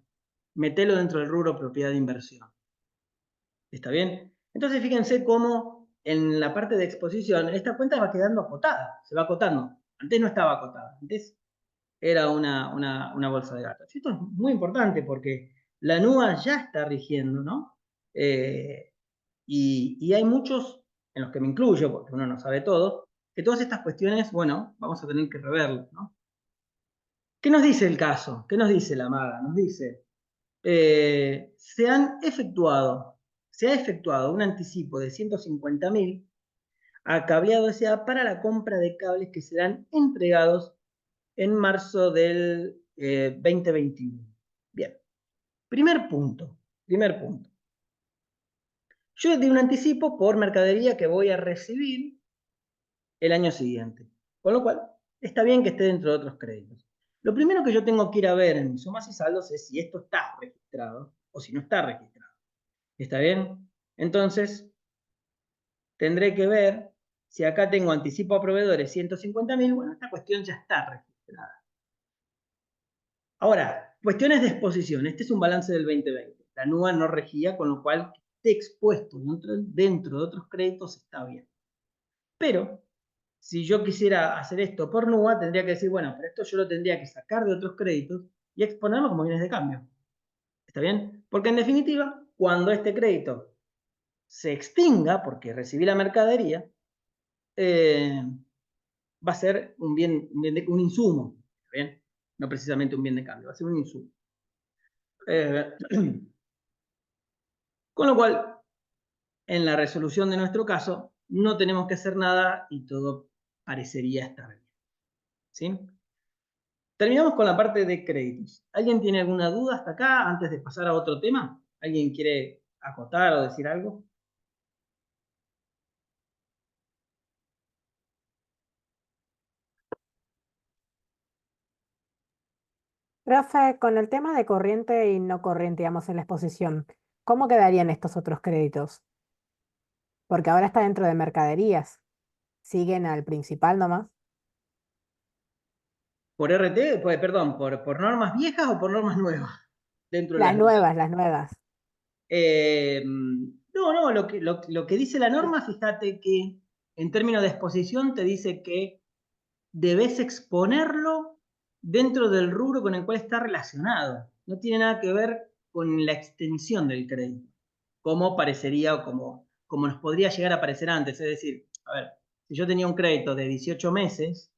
Speaker 1: metelo dentro del rubro propiedad de inversión. ¿Está bien? Entonces fíjense cómo en la parte de exposición esta cuenta va quedando acotada, se va acotando. Antes no estaba acotada, antes era una bolsa de gatos. Y esto es muy importante porque la NUA ya está rigiendo, ¿no? Y hay muchos, en los que me incluyo, porque uno no sabe todo, que todas estas cuestiones, bueno, vamos a tener que reverlas, ¿no? ¿Qué nos dice el caso? ¿Qué nos dice la maga? Nos dice, se ha efectuado un anticipo de 150.000 a Cableado S.A. para la compra de cables que serán entregados en marzo del 2021. Bien, primer punto. Yo di un anticipo por mercadería que voy a recibir el año siguiente, con lo cual está bien que esté dentro de otros créditos. Lo primero que yo tengo que ir a ver en mis sumas y saldos es si esto está registrado o si no está registrado. ¿Está bien? Entonces, tendré que ver si acá tengo anticipo a proveedores 150.000. Bueno, esta cuestión ya está registrada. Ahora, cuestiones de exposición. Este es un balance del 2020. La NUA no regía, con lo cual esté expuesto dentro de otros créditos está bien. Pero, si yo quisiera hacer esto por NUA, tendría que decir, bueno, pero esto yo lo tendría que sacar de otros créditos y exponerlo como bienes de cambio. ¿Está bien? Porque en definitiva, cuando este crédito se extinga, porque recibí la mercadería, va a ser un insumo, ¿bien? No precisamente un bien de cambio, va a ser un insumo. Con lo cual, en la resolución de nuestro caso, no tenemos que hacer nada y todo parecería estar bien. ¿Sí? Terminamos con la parte de créditos. ¿Alguien tiene alguna duda hasta acá antes de pasar a otro tema? ¿Alguien quiere acotar o decir algo?
Speaker 2: Profe, con el tema de corriente y no corriente, digamos, en la exposición, ¿cómo quedarían estos otros créditos? Porque ahora está dentro de mercaderías. ¿Siguen al principal nomás?
Speaker 1: ¿Por RT? Pues, perdón, ¿por normas viejas o por normas nuevas? Dentro de
Speaker 2: Las
Speaker 1: las
Speaker 2: nuevas, las nuevas.
Speaker 1: No, lo que dice la norma, fíjate que en términos de exposición te dice que debes exponerlo dentro del rubro con el cual está relacionado. No tiene nada que ver con la extensión del crédito, como parecería o como nos podría llegar a parecer antes. Es decir, a ver, si yo tenía un crédito de 18 meses,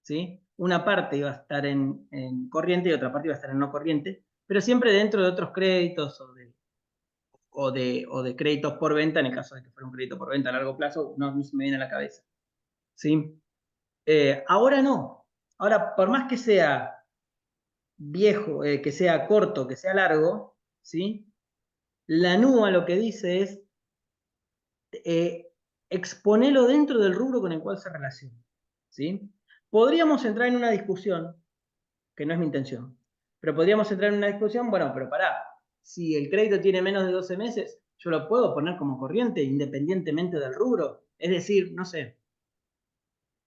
Speaker 1: ¿sí? Una parte iba a estar en corriente y otra parte iba a estar en no corriente, pero siempre dentro de otros créditos o de créditos por venta, en el caso de que fuera un crédito por venta a largo plazo, no se me viene a la cabeza. ¿sí? Ahora no. Ahora, por más que sea viejo, que sea corto, que sea largo, ¿sí? La NUA lo que dice es exponelo dentro del rubro con el cual se relaciona, ¿sí? Podríamos entrar en una discusión, que no es mi intención, pero podríamos entrar en una discusión, bueno, pero pará, si el crédito tiene menos de 12 meses, yo lo puedo poner como corriente independientemente del rubro. Es decir, no sé,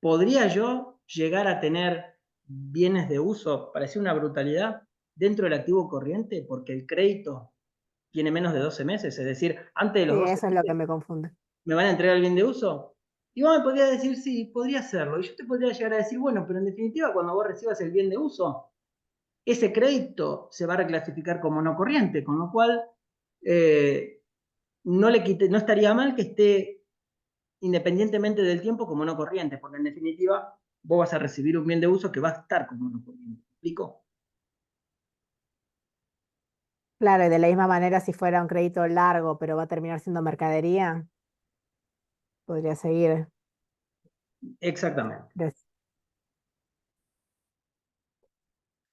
Speaker 1: ¿podría yo llegar a tener bienes de uso, parece una brutalidad, dentro del activo corriente porque el crédito tiene menos de 12 meses? Es decir, antes de
Speaker 2: Sí,
Speaker 1: los 12
Speaker 2: eso es lo que
Speaker 1: meses
Speaker 2: me confunde.
Speaker 1: me van a entregar el bien de uso. Y vos me podrías decir, sí, podría hacerlo. Y yo te podría llegar a decir, bueno, pero en definitiva, cuando vos recibas el bien de uso, ese crédito se va a reclasificar como no corriente, con lo cual eh, no estaría mal que esté independientemente del tiempo como no corriente, porque en definitiva vos vas a recibir un bien de uso que va a estar como no corriente. ¿Me explico?
Speaker 2: Claro, y de la misma manera, si fuera un crédito largo, pero va a terminar siendo mercadería, podría seguir.
Speaker 1: Exactamente.
Speaker 2: des-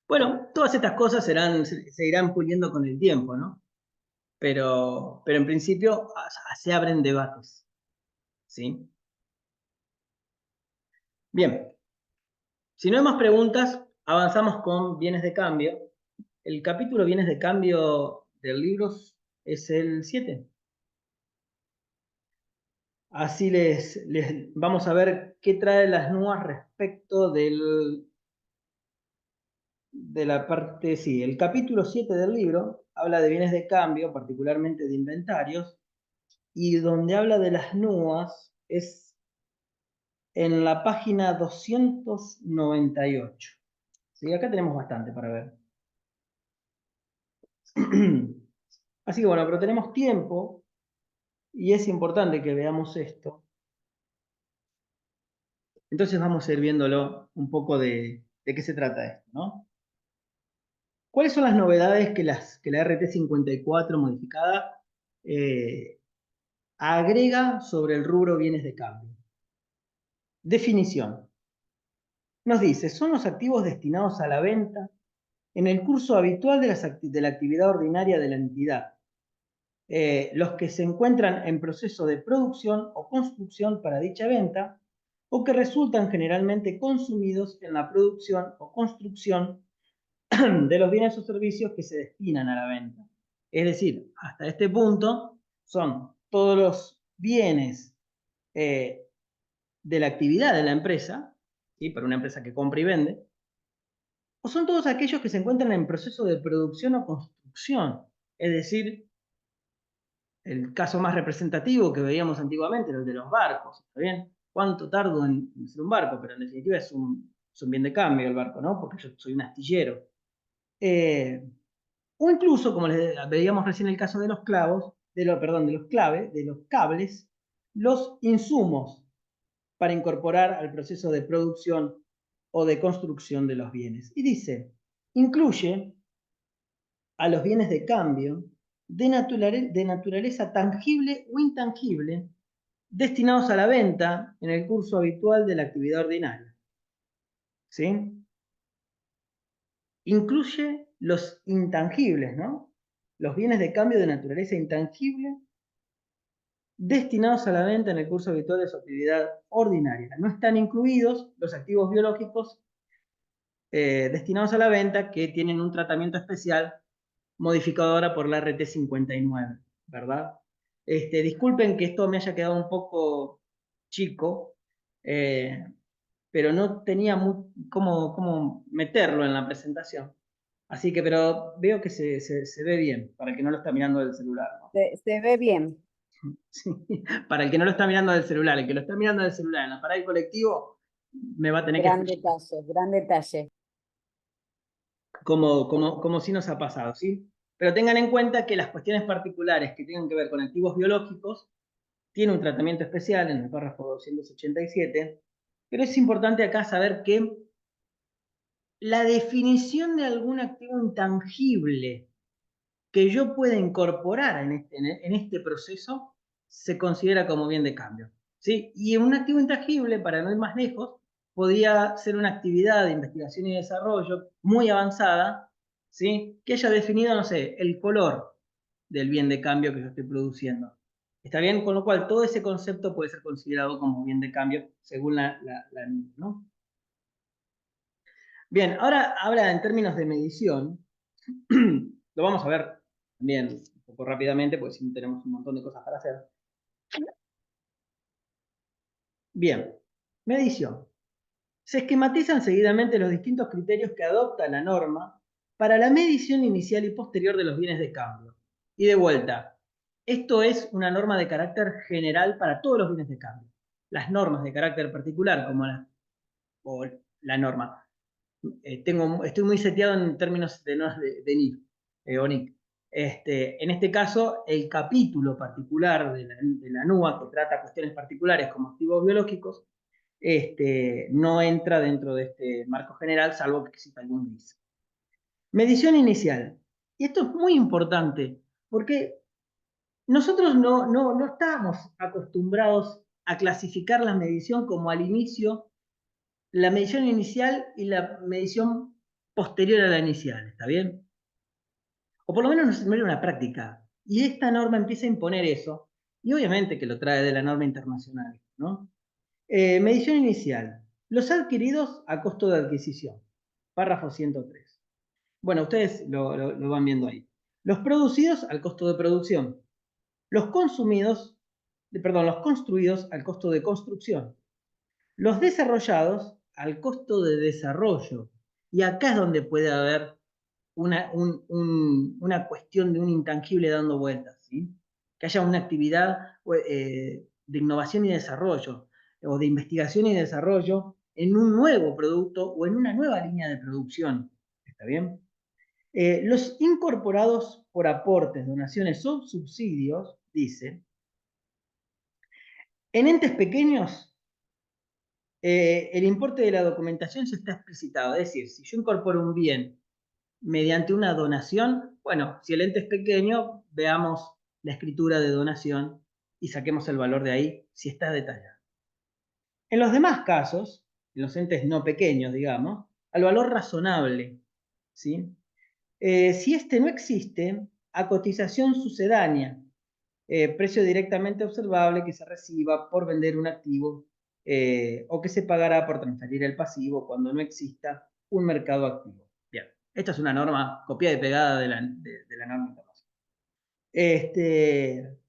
Speaker 1: Bueno, todas estas cosas se irán puliendo con el tiempo, ¿no? Pero en principio se abren debates, ¿sí? Bien, si no hay más preguntas, avanzamos con bienes de cambio. El capítulo bienes de cambio del libro es el 7. Así les vamos a ver qué trae las NUAS respecto de la parte, sí, el capítulo 7 del libro habla de bienes de cambio, particularmente de inventarios, y donde habla de las NUAS es en la página 298. ¿Sí? Acá tenemos bastante para ver. Así que bueno, pero tenemos tiempo y es importante que veamos esto. Entonces vamos a ir viéndolo un poco de qué se trata esto, ¿no? ¿Cuáles son las novedades que la RT 54 modificada eh, agrega sobre el rubro bienes de cambio? Definición. Nos dice, son los activos destinados a la venta en el curso habitual de la actividad ordinaria de la entidad, los que se encuentran en proceso de producción o construcción para dicha venta, o que resultan generalmente consumidos en la producción o construcción de los bienes o servicios que se destinan a la venta. Es decir, hasta este punto son todos los bienes eh, de la actividad de la empresa, ¿sí? Para una empresa que compra y vende, o son todos aquellos que se encuentran en proceso de producción o construcción. Es decir, el caso más representativo que veíamos antiguamente era el de los barcos, ¿está bien? ¿Cuánto tardo en ser un barco? Pero en definitiva es un bien de cambio el barco, ¿no? Porque yo soy un astillero. O incluso, como les veíamos recién el caso de los clavos, perdón, de los claves, de los cables, los insumos para incorporar al proceso de producción o de construcción de los bienes. Y dice, incluye a los bienes de cambio de naturaleza tangible o intangible destinados a la venta en el curso habitual de la actividad ordinaria. ¿Sí? Incluye los intangibles, ¿no? Los bienes de cambio de naturaleza intangible destinados a la venta en el curso habitual de su actividad ordinaria. No están incluidos los activos biológicos destinados a la venta que tienen un tratamiento especial modificado ahora por la RT 59, ¿verdad? Disculpen que esto me haya quedado un poco chico, eh, pero no tenía cómo meterlo en la presentación. Así que, pero veo que se ve bien, para el que no lo está mirando del celular, ¿no?
Speaker 3: Se ve bien.
Speaker 1: Sí, para el que no lo está mirando del celular, el que lo está mirando del celular en la parada del colectivo, me va a tener que
Speaker 3: Gran
Speaker 1: escuchar
Speaker 3: detalle, gran detalle.
Speaker 1: como si nos ha pasado, ¿sí? Pero tengan en cuenta que las cuestiones particulares que tengan que ver con activos biológicos tienen un tratamiento especial en el párrafo 287, pero es importante acá saber que la definición de algún activo intangible que yo pueda incorporar en este proceso se considera como bien de cambio. ¿sí? Y un activo intangible, para no ir más lejos, podía ser una actividad de investigación y desarrollo muy avanzada, ¿sí? Que haya definido, no sé, el color del bien de cambio que yo estoy produciendo. ¿Está bien? Con lo cual, todo ese concepto puede ser considerado como bien de cambio según la NIM, ¿no? Bien, ahora habla en términos de medición. Lo vamos a ver también un poco rápidamente, porque si no tenemos un montón de cosas para hacer. Bien, medición. Se esquematizan seguidamente los distintos criterios que adopta la norma para la medición inicial y posterior de los bienes de cambio. Y de vuelta, esto es una norma de carácter general para todos los bienes de cambio. Las normas de carácter particular, como la norma. Estoy muy seteado en términos de NIF, o NIC. En este caso, el capítulo particular de la NUA, que trata cuestiones particulares como activos biológicos, no entra dentro de este marco general, salvo que exista algún gris. Medición inicial. Y esto es muy importante, porque nosotros no estamos acostumbrados a clasificar la medición como al inicio, la medición inicial y la medición posterior a la inicial, ¿está bien? O por lo menos no era una práctica. Y esta norma empieza a imponer eso, y obviamente que lo trae de la norma internacional, ¿no? Medición inicial. Los adquiridos a costo de adquisición. Párrafo 103. Bueno, ustedes lo van viendo ahí. Los producidos al costo de producción. Los consumidos, los construidos al costo de construcción. Los desarrollados al costo de desarrollo. Y acá es donde puede haber una cuestión de un intangible dando vueltas, ¿sí? Que haya una actividad de innovación y desarrollo, o de investigación y desarrollo en un nuevo producto o en una nueva línea de producción. ¿Está bien? Los incorporados por aportes, donaciones o subsidios, dice, en entes pequeños, el importe de la documentación ya está explicitado. Es decir, si yo incorporo un bien mediante una donación, bueno, si el ente es pequeño, veamos la escritura de donación y saquemos el valor de ahí si está detallado. En los demás casos, en los entes no pequeños, digamos, al valor razonable, ¿sí? Si este no existe, a cotización sucedánea, precio directamente observable que se reciba por vender un activo o que se pagará por transferir el pasivo cuando no exista un mercado activo. Bien, esta es una norma copiada y pegada de la norma internacional.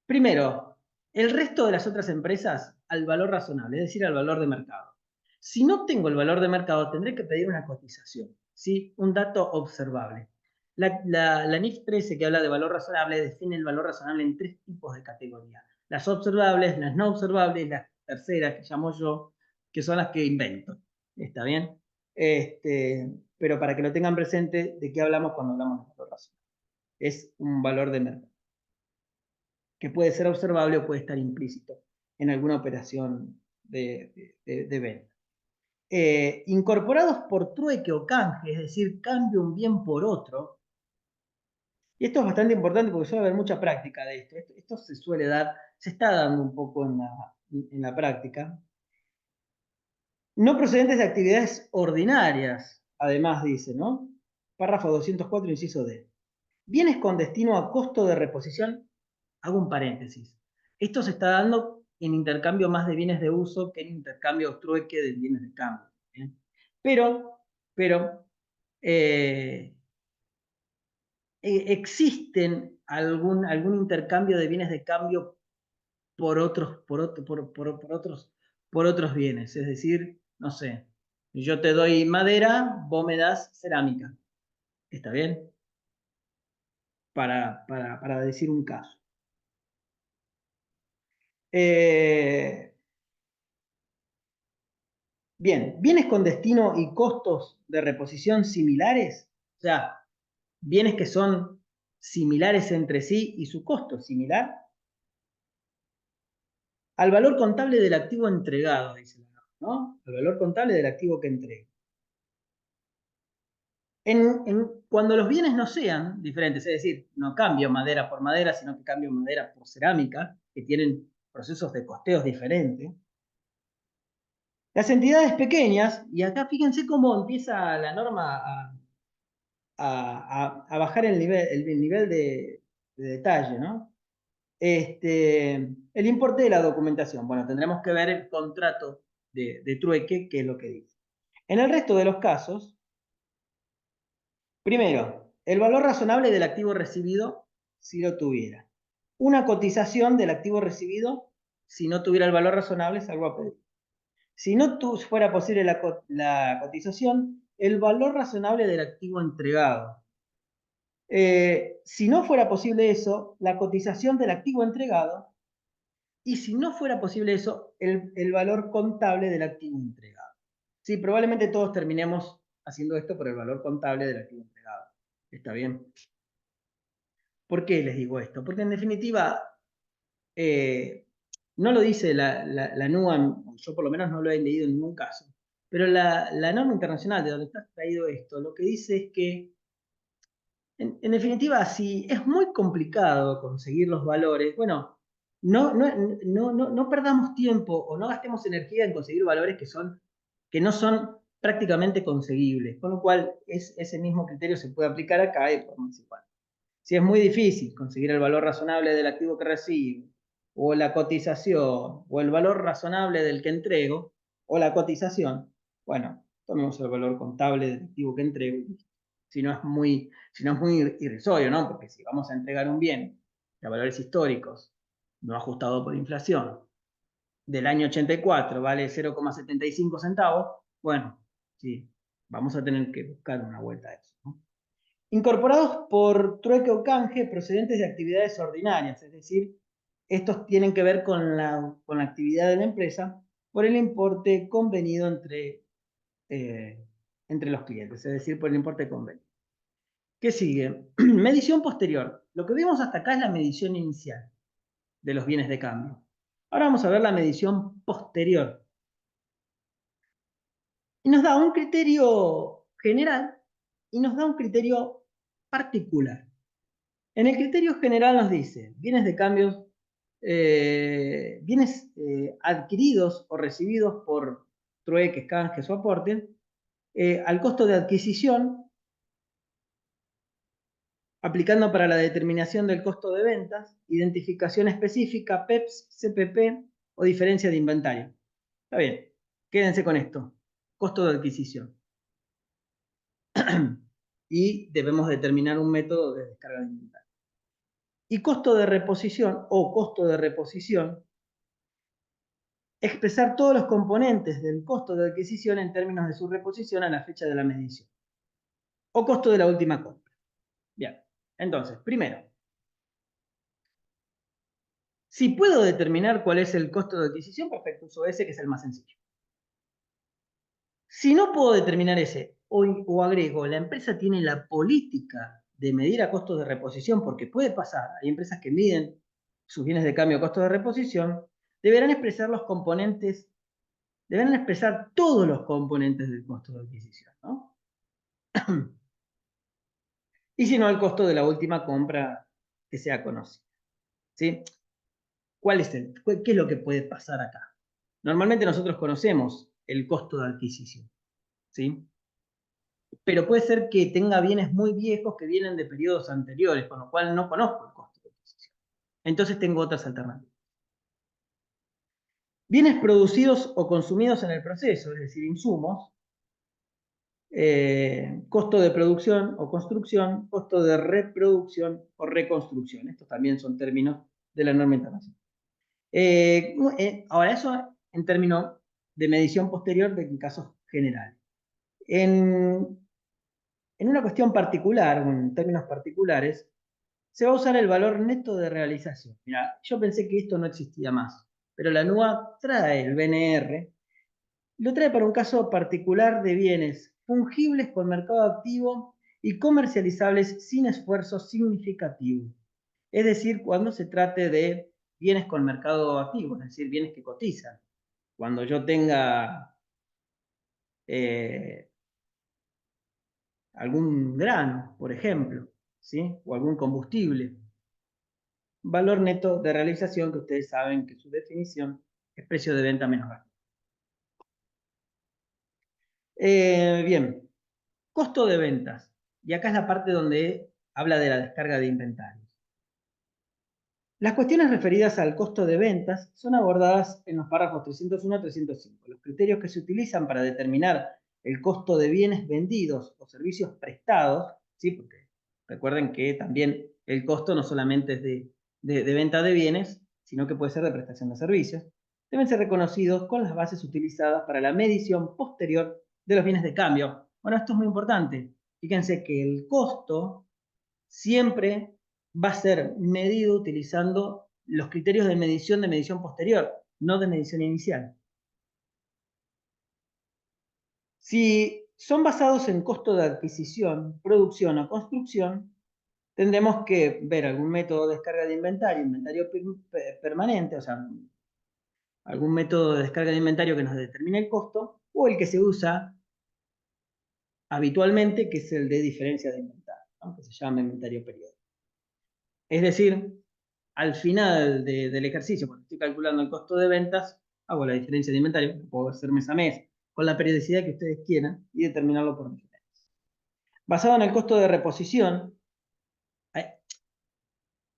Speaker 1: Primero, el resto de las otras empresas al valor razonable, es decir, al valor de mercado. Si no tengo el valor de mercado, tendré que pedir una cotización, ¿sí? Un dato observable. La NIF 13, que habla de valor razonable, define el valor razonable en 3 tipos de categorías. Las observables, las no observables y las terceras, que llamo yo, que son las que invento. ¿Está bien? Pero para que lo tengan presente, ¿de qué hablamos cuando hablamos de valor razonable? Es un valor de mercado, que puede ser observable o puede estar implícito en alguna operación de venta. Incorporados por trueque o canje, es decir, cambio un bien por otro. Y esto es bastante importante porque suele haber mucha práctica de esto. Esto se suele dar, se está dando un poco en la práctica. No procedentes de actividades ordinarias, además dice, ¿no? Párrafo 204, inciso D. Bienes con destino a costo de reposición, hago un paréntesis. Esto se está dando en intercambio más de bienes de uso que en intercambio trueque de bienes de cambio. ¿Bien? Pero existen algún intercambio de bienes de cambio por otros bienes. Es decir, no sé, yo te doy madera, vos me das cerámica. ¿Está bien? Para decir un caso. Bien, bienes con destino y costos de reposición similares, o sea, bienes que son similares entre sí y su costo es similar, al valor contable del activo entregado, dice la norma, ¿no? Al valor contable del activo que entrega. Cuando los bienes no sean diferentes, es decir, no cambio madera por madera, sino que cambio madera por cerámica, que tienen procesos de costeos diferentes. Las entidades pequeñas, y acá fíjense cómo empieza la norma a bajar el nivel de detalle, ¿no? El importe de la documentación. Bueno, tendremos que ver el contrato de trueque, qué es lo que dice. En el resto de los casos, primero, el valor razonable del activo recibido si lo tuviera. Una cotización del activo recibido si no tuviera el valor razonable, salvo a pedir. Si no fuera posible la cotización, el valor razonable del activo entregado. Si no fuera posible eso, la cotización del activo entregado. Y si no fuera posible eso, el valor contable del activo entregado. Sí, probablemente todos terminemos haciendo esto por el valor contable del activo entregado. ¿Está bien? ¿Por qué les digo esto? Porque en definitiva, no lo dice la NUA, yo por lo menos no lo he leído en ningún caso, pero la norma internacional de donde está traído esto, lo que dice es que, en definitiva, si es muy complicado conseguir los valores, bueno, no perdamos tiempo o no gastemos energía en conseguir valores que no son prácticamente conseguibles, con lo cual ese mismo criterio se puede aplicar acá de forma igual. Si es muy difícil conseguir el valor razonable del activo que recibo, o la cotización, o el valor razonable del que entrego, o la cotización, bueno, tomemos el valor contable del activo que entrego. Si no es muy irrisorio, ¿no? Porque si vamos a entregar un bien a valores históricos, no ajustado por inflación, del año 84 vale 0,75 centavos, bueno, sí, vamos a tener que buscar una vuelta a eso, ¿no? Incorporados por trueque o canje procedentes de actividades ordinarias, es decir, estos tienen que ver con la actividad de la empresa por el importe convenido entre los clientes, es decir, por el importe convenido. ¿Qué sigue? Medición posterior. Lo que vimos hasta acá es la medición inicial de los bienes de cambio. Ahora vamos a ver la medición posterior. Y nos da un criterio general y nos da un criterio particular. En el criterio general nos dice, bienes de cambios, bienes adquiridos o recibidos por trueques, canjes o aportes, al costo de adquisición, aplicando para la determinación del costo de ventas, identificación específica, PEPS, CPP o diferencia de inventario. Está bien, quédense con esto, costo de adquisición. Y debemos determinar un método de descarga de inventario. Y costo de reposición o costo de reposición, expresar todos los componentes del costo de adquisición en términos de su reposición a la fecha de la medición. O costo de la última compra. Bien, entonces, primero, si puedo determinar cuál es el costo de adquisición, perfecto, uso ese que es el más sencillo. Si no puedo determinar ese, o agrego, la empresa tiene la política de medir a costos de reposición, porque puede pasar, hay empresas que miden sus bienes de cambio a costos de reposición, deberán expresar los componentes, deberán expresar todos los componentes del costo de adquisición, ¿no? Y si no, el costo de la última compra que sea conocida, ¿sí? ¿Qué es lo que puede pasar acá? Normalmente nosotros conocemos el costo de adquisición, ¿sí? Pero puede ser que tenga bienes muy viejos que vienen de periodos anteriores, con lo cual no conozco el costo de adquisición. Entonces tengo otras alternativas. Bienes producidos o consumidos en el proceso, es decir, insumos, costo de producción o construcción, costo de reproducción o reconstrucción. Estos también son términos de la norma internacional. Ahora, eso en términos de medición posterior de casos generales. En una cuestión particular, en términos particulares, se va a usar el valor neto de realización. Mira, yo pensé que esto no existía más, pero la NUA trae el BNR, lo trae para un caso particular de bienes fungibles con mercado activo y comercializables sin esfuerzo significativo. Es decir, cuando se trate de bienes con mercado activo, es decir, bienes que cotizan. Cuando yo tenga algún grano, por ejemplo, ¿sí? O algún combustible. valor neto de realización, que ustedes saben que su definición es precio de venta menos gasto. Bien, costo de ventas. Y acá es la parte donde habla de la descarga de inventarios. Las cuestiones referidas al costo de ventas son abordadas en los párrafos 301 a 305. Los criterios que se utilizan para determinar el costo de bienes vendidos o servicios prestados, ¿sí? Porque recuerden que también el costo no solamente es de venta de bienes, sino que puede ser de prestación de servicios, deben ser reconocidos con las bases utilizadas para la medición posterior de los bienes de cambio. Bueno, esto es muy importante. Fíjense que el costo siempre va a ser medido utilizando los criterios de medición posterior, no de medición inicial. Si son basados en costo de adquisición, producción o construcción, tendremos que ver algún método de descarga de inventario permanente, o sea, algún método de descarga de inventario que nos determine el costo, o el que se usa habitualmente, que es el de diferencia de inventario, ¿no? Que se llama inventario periódico. Es decir, al final del ejercicio, cuando estoy calculando el costo de ventas, hago la diferencia de inventario, que puedo hacer mes a mes, con la periodicidad que ustedes quieran, y determinarlo por diferencia. Basado en el costo de reposición,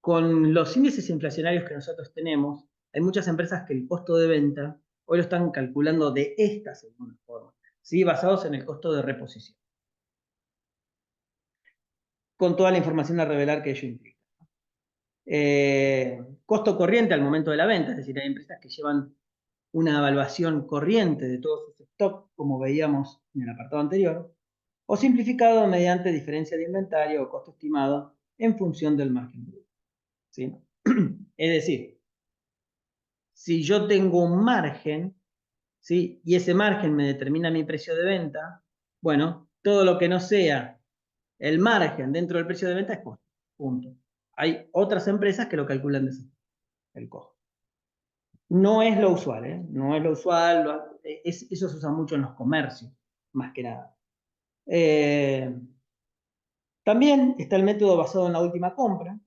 Speaker 1: con los índices inflacionarios que nosotros tenemos, hay muchas empresas que el costo de venta hoy lo están calculando de esta segunda forma, ¿sí? Basados en el costo de reposición, con toda la información a revelar que ello implica. Costo corriente al momento de la venta, es decir, hay empresas que llevan una evaluación corriente de todos sus stocks, como veíamos en el apartado anterior, o simplificado mediante diferencia de inventario o costo estimado en función del margen bruto, ¿sí? Es decir, si yo tengo un margen, ¿sí? Y ese margen me determina mi precio de venta, bueno, todo lo que no sea el margen dentro del precio de venta es costo, punto. Hay otras empresas que lo calculan de ese el costo. No es lo usual, ¿eh? No es lo usual, eso se usa mucho en los comercios, más que nada. También está el método basado en la última compra,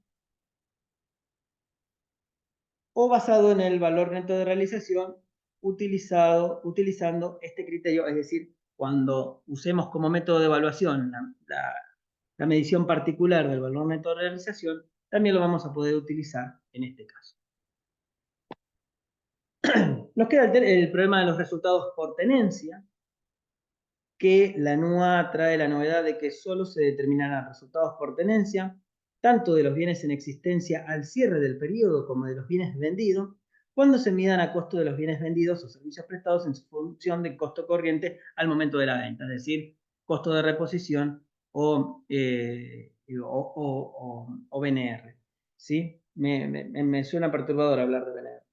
Speaker 1: o basado en el valor neto de realización utilizando este criterio, es decir, cuando usemos como método de evaluación la medición particular del valor neto de realización, también lo vamos a poder utilizar en este caso. Nos queda el problema de los resultados por tenencia, que la NUA trae la novedad de que solo se determinarán resultados por tenencia, tanto de los bienes en existencia al cierre del periodo como de los bienes vendidos, cuando se midan a costo de los bienes vendidos o servicios prestados en su función del costo corriente al momento de la venta, es decir, costo de reposición o BNR. ¿Sí? Me suena perturbador hablar de BNR.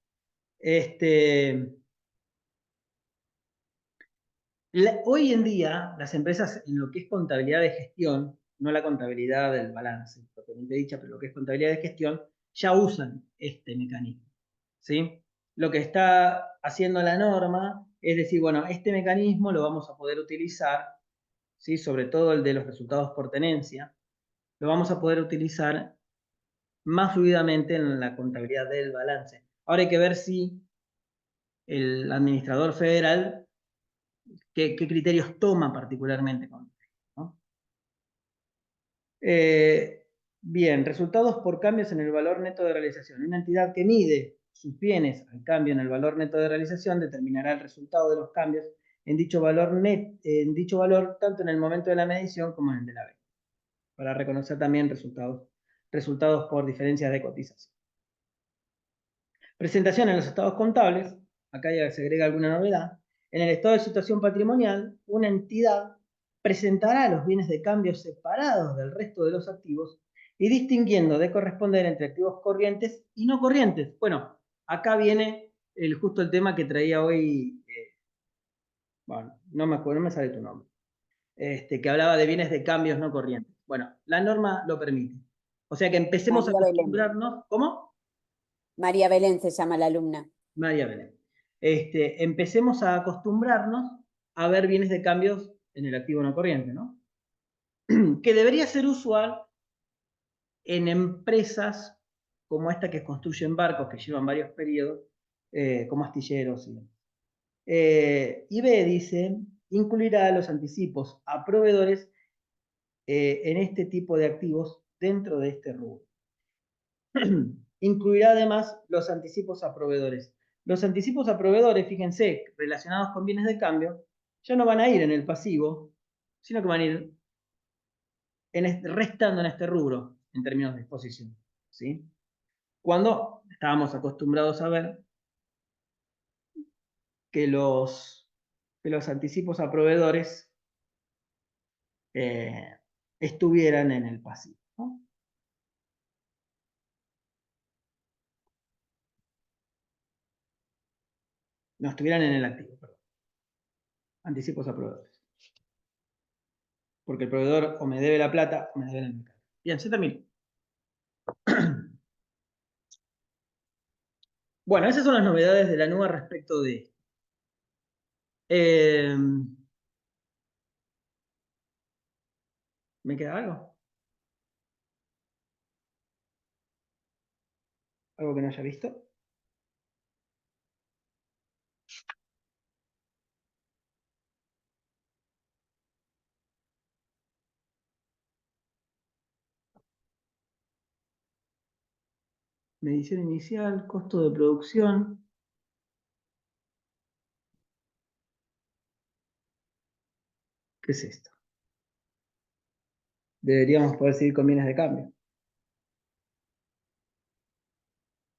Speaker 1: Hoy en día, las empresas en lo que es contabilidad de gestión, no la contabilidad del balance, propiamente dicha, pero lo que es contabilidad de gestión, ya usan este mecanismo, ¿sí? Lo que está haciendo la norma es decir, bueno, este mecanismo lo vamos a poder utilizar, ¿sí? Sobre todo el de los resultados por tenencia, lo vamos a poder utilizar más fluidamente en la contabilidad del balance. Ahora hay que ver si el administrador federal qué criterios toma particularmente con esto, ¿no? Bien, resultados por cambios en el valor neto de realización. Una entidad que mide sus bienes al cambio en el valor neto de realización determinará el resultado de los cambios en dicho valor tanto en el momento de la medición como en el de la venta, para reconocer también resultados por diferencias de cotización. Presentación en los estados contables. Acá ya se agrega alguna novedad. En el estado de situación patrimonial, una entidad presentará los bienes de cambio separados del resto de los activos y distinguiendo de corresponder entre activos corrientes y no corrientes. Bueno, acá viene justo el tema que traía hoy, bueno, no me acuerdo, no me sale tu nombre, que hablaba de bienes de cambios no corrientes. Bueno, la norma lo permite. O sea que empecemos a
Speaker 3: María Belén.
Speaker 1: acostumbrarnos. ¿Cómo?
Speaker 3: María Belén se llama la alumna.
Speaker 1: María Belén. Empecemos a acostumbrarnos a ver bienes de cambios en el activo no corriente, ¿no? Que debería ser usual en empresas como esta que construyen barcos que llevan varios periodos, como astilleros. Y B dice, incluirá los anticipos a proveedores en este tipo de activos dentro de este rubro. Incluirá además los anticipos a proveedores. Los anticipos a proveedores, fíjense, relacionados con bienes de cambio, ya no van a ir en el pasivo, sino que van a ir restando en este rubro en términos de exposición, ¿sí? Cuando estábamos acostumbrados a ver que los anticipos a proveedores estuvieran en el pasivo, ¿no? No estuvieran en el activo, perdón. Anticipos a proveedores. Porque el proveedor o me debe la plata o me debe el mercado. Bien, Z1000. Bueno, esas son las novedades de la NUA respecto de esto. ¿Me queda algo? ¿Algo que no haya visto? Medición inicial, costo de producción. ¿Qué es esto? Deberíamos poder seguir con bienes de cambio.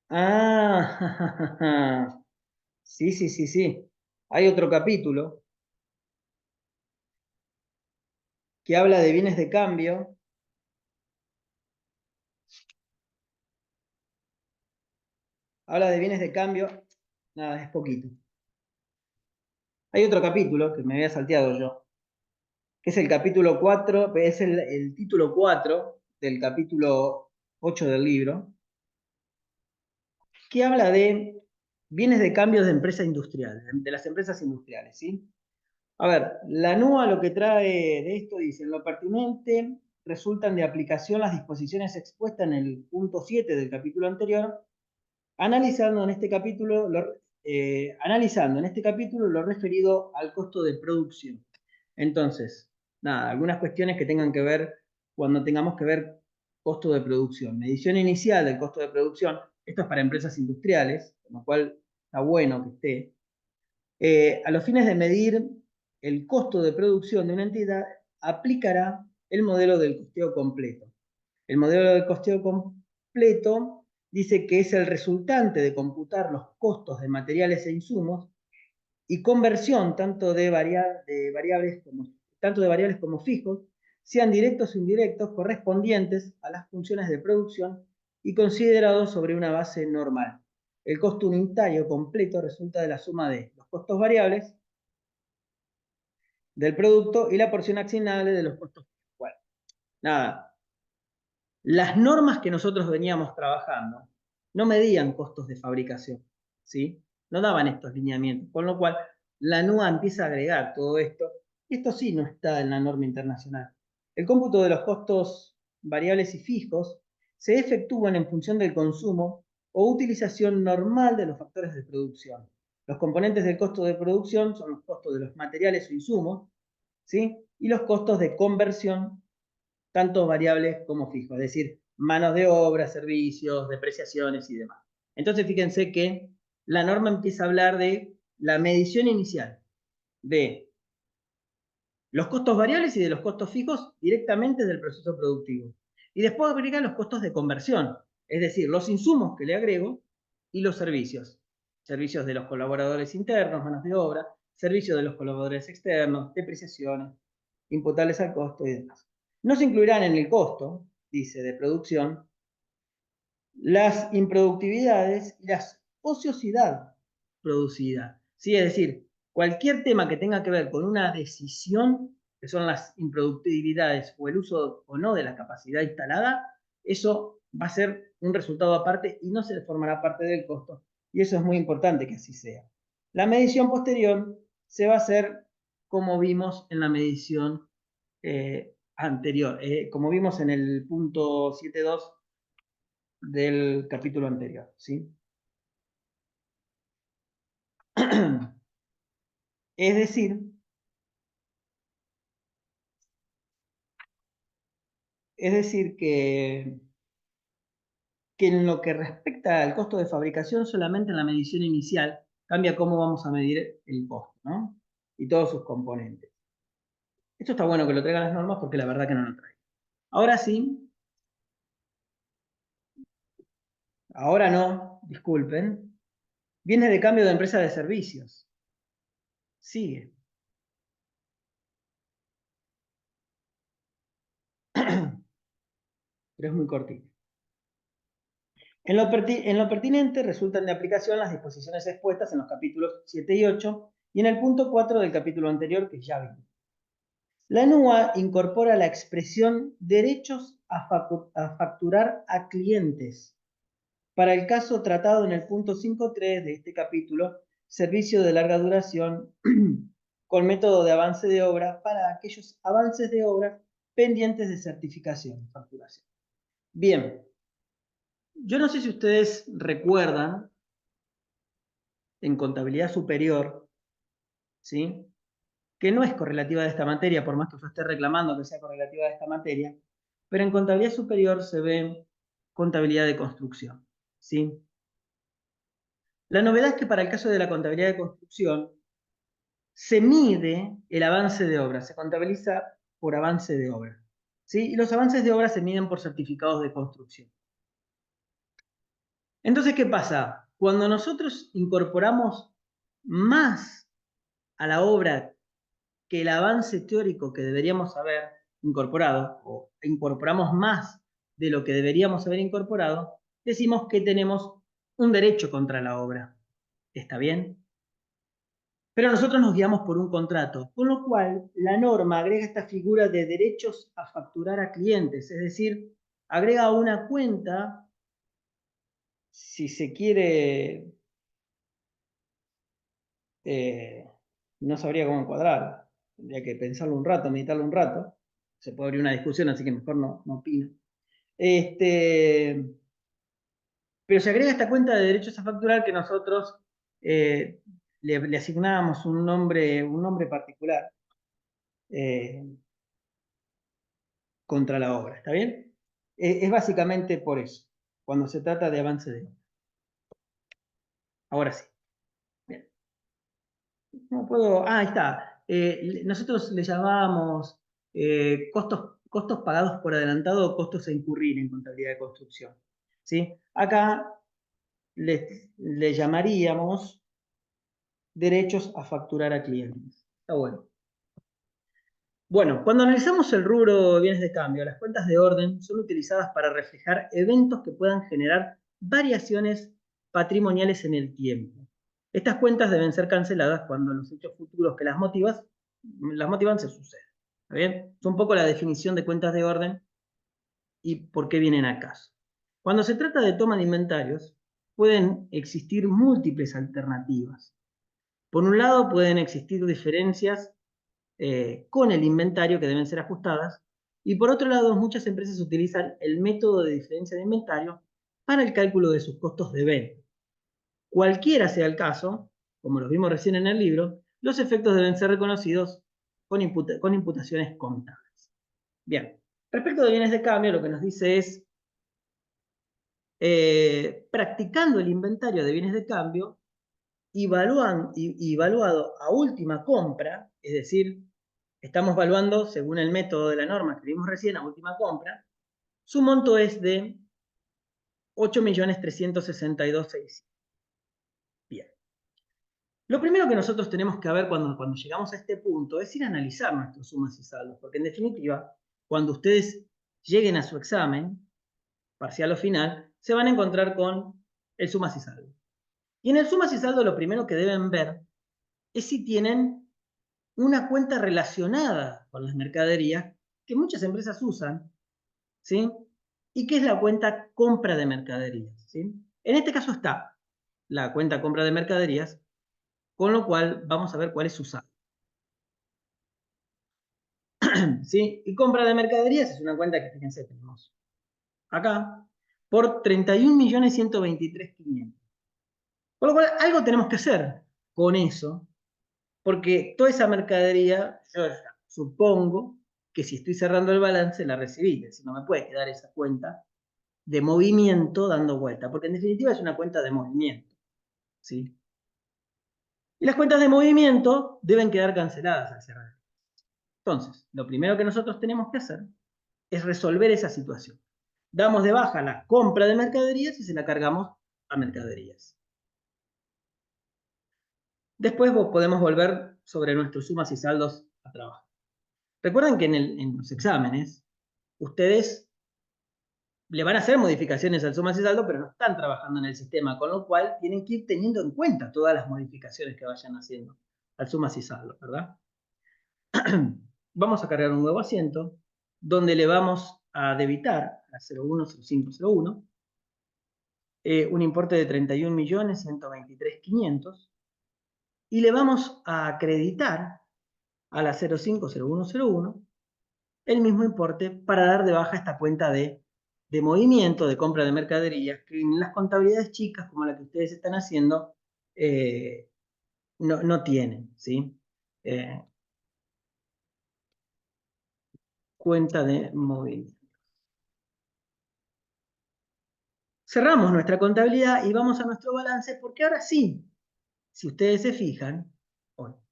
Speaker 1: Ah, sí, sí, sí, sí. Hay otro capítulo que habla de bienes de cambio. Habla de bienes de cambio. Nada, es poquito. Hay otro capítulo que me había salteado yo, que es el capítulo 4, es el título 4 del capítulo 8 del libro, que habla de bienes de cambio de empresas industriales, de las empresas industriales, ¿sí? A ver, la NUA lo que trae de esto dice, en lo pertinente resultan de aplicación las disposiciones expuestas en el punto 7 del capítulo anterior, analizando en este capítulo lo referido al costo de producción. Entonces, nada, algunas cuestiones que tengan que ver cuando tengamos que ver costo de producción. Medición inicial del costo de producción, esto es para empresas industriales, con lo cual está bueno que esté. A los fines de medir el costo de producción de una entidad, aplicará el modelo del costeo completo. El modelo del costeo completo dice que es el resultante de computar los costos de materiales e insumos y conversión tanto de variables como fijos, sean directos o indirectos, correspondientes a las funciones de producción y considerados sobre una base normal. El costo unitario completo resulta de la suma de los costos variables del producto y la porción asignable de los costos fijos. Bueno, nada. Las normas que nosotros veníamos trabajando no medían costos de fabricación, ¿sí? No daban estos lineamientos, con lo cual la NUA empieza a agregar todo esto, y esto sí no está en la norma internacional. El cómputo de los costos variables y fijos se efectúan en función del consumo o utilización normal de los factores de producción. Los componentes del costo de producción son los costos de los materiales o insumos, ¿sí? Y los costos de conversión, tanto variables como fijos, es decir, manos de obra, servicios, depreciaciones y demás. Entonces, fíjense que la norma empieza a hablar de la medición inicial de los costos variables y de los costos fijos directamente del proceso productivo. Y después agrega los costos de conversión, es decir, los insumos que le agrego y los servicios. Servicios de los colaboradores internos, manos de obra, servicios de los colaboradores externos, depreciaciones, imputables al costo y demás. No se incluirán en el costo, dice, de producción, las improductividades y la ociosidad producida. ¿Sí? Es decir, cualquier tema que tenga que ver con una decisión, que son las improductividades o el uso o no de la capacidad instalada, eso va a ser un resultado aparte y no se formará parte del costo. Y eso es muy importante que así sea. La medición posterior se va a hacer como vimos en la medición anterior. Como vimos en el punto 7.2, del capítulo anterior, ¿sí? Es decir, que en lo que respecta al costo de fabricación, solamente en la medición inicial cambia cómo vamos a medir el costo, ¿no? Y todos sus componentes. Esto está bueno que lo traigan las normas porque la verdad que no lo trae. Ahora sí, ahora no, disculpen, viene de cambio de empresa de servicios. Sigue. Pero es muy cortito. En lo pertinente resultan de aplicación las disposiciones expuestas en los capítulos 7 y 8 y en el punto 4 del capítulo anterior que ya vimos. La NUA incorpora la expresión derechos a facturar a clientes para el caso tratado en el punto 5.3 de este capítulo, servicio de larga duración con método de avance de obra para aquellos avances de obra pendientes de certificación, facturación. Bien, yo no sé si ustedes recuerdan en contabilidad superior, ¿sí? Que no es correlativa de esta materia, por más que yo esté reclamando que sea correlativa de esta materia, pero en contabilidad superior se ve contabilidad de construcción, ¿sí? La novedad es que para el caso de la contabilidad de construcción se mide el avance de obra, se contabiliza por avance de obra, ¿sí? Y los avances de obra se miden por certificados de construcción. Entonces, ¿qué pasa? Cuando nosotros incorporamos más a la obra que el avance teórico que deberíamos haber incorporado, o incorporamos más de lo que deberíamos haber incorporado, decimos que tenemos un derecho contra la obra. ¿Está bien? Pero nosotros nos guiamos por un contrato, con lo cual la norma agrega esta figura de derechos a facturar a clientes, es decir, agrega una cuenta, si se quiere, no sabría cómo encuadrarla, tendría que pensarlo un rato, meditarlo un rato, se puede abrir una discusión, así que mejor no opino. Pero se agrega esta cuenta de derechos a facturar que nosotros le asignamos un nombre particular contra la obra, ¿está bien? Es básicamente por eso, cuando se trata de avance de obra. Ahora sí. Bien. No puedo. Ah, ahí está. Nosotros le llamábamos costos pagados por adelantado o costos a incurrir en contabilidad de construcción. ¿Sí? Acá le llamaríamos derechos a facturar a clientes. Está bueno. Bueno, cuando analizamos el rubro de bienes de cambio, las cuentas de orden son utilizadas para reflejar eventos que puedan generar variaciones patrimoniales en el tiempo. Estas cuentas deben ser canceladas cuando los hechos futuros que las motivan se suceden. ¿Está bien? Es un poco la definición de cuentas de orden y por qué vienen a caso. Cuando se trata de toma de inventarios, pueden existir múltiples alternativas. Por un lado, pueden existir diferencias con el inventario que deben ser ajustadas. Y por otro lado, muchas empresas utilizan el método de diferencia de inventario para el cálculo de sus costos de venta. Cualquiera sea el caso, como lo vimos recién en el libro, los efectos deben ser reconocidos con imputaciones contables. Bien, respecto de bienes de cambio, lo que nos dice es, practicando el inventario de bienes de cambio, evaluado a última compra, es decir, estamos evaluando, según el método de la norma que vimos recién, a última compra, su monto es de 8.362.600. Bien. Lo primero que nosotros tenemos que ver cuando llegamos a este punto es ir a analizar nuestras sumas y saldos, porque en definitiva, cuando ustedes lleguen a su examen, parcial o final, se van a encontrar con el sumas y saldos. Y en el sumas y saldos lo primero que deben ver es si tienen una cuenta relacionada con las mercaderías que muchas empresas usan, ¿sí? Y que es la cuenta compra de mercaderías, ¿sí? En este caso está la cuenta compra de mercaderías, con lo cual vamos a ver cuál es su saldo. ¿Sí? Y compra de mercaderías es una cuenta que, fíjense, tenemos acá. por 31.123.500. Con lo cual, algo tenemos que hacer con eso, porque toda esa mercadería, yo ya supongo que si estoy cerrando el balance, la recibí, si no me puede quedar esa cuenta de movimiento dando vuelta, porque en definitiva es una cuenta de movimiento, ¿sí? Y las cuentas de movimiento deben quedar canceladas al cerrar. Entonces, lo primero que nosotros tenemos que hacer es resolver esa situación. Damos de baja la compra de mercaderías y se la cargamos a mercaderías. Después podemos volver sobre nuestros sumas y saldos a trabajar. Recuerden que en los exámenes ustedes le van a hacer modificaciones al sumas y saldo, pero no están trabajando en el sistema, con lo cual tienen que ir teniendo en cuenta todas las modificaciones que vayan haciendo al sumas y saldo, ¿verdad? Vamos a cargar un nuevo asiento donde le vamos a debitar a 010501 un importe de 31.123.500 y le vamos a acreditar a la 050101 el mismo importe para dar de baja esta cuenta de movimiento, de compra de mercaderías, que en las contabilidades chicas como la que ustedes están haciendo no tienen, ¿sí? Cuenta de movimiento. Cerramos nuestra contabilidad y vamos a nuestro balance, porque ahora sí, si ustedes se fijan,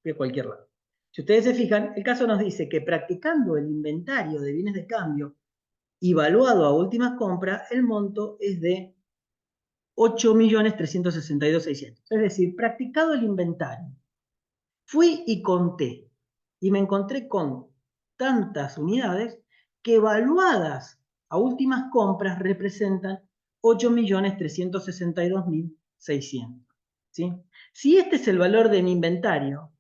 Speaker 1: de cualquier lado, si ustedes se fijan, el caso nos dice que practicando el inventario de bienes de cambio evaluado a últimas compras, el monto es de 8.362.600. Es decir, practicado el inventario, fui y conté y me encontré con tantas unidades que evaluadas a últimas compras representan 8.362.600. ¿Sí? Si este es el valor de mi inventario,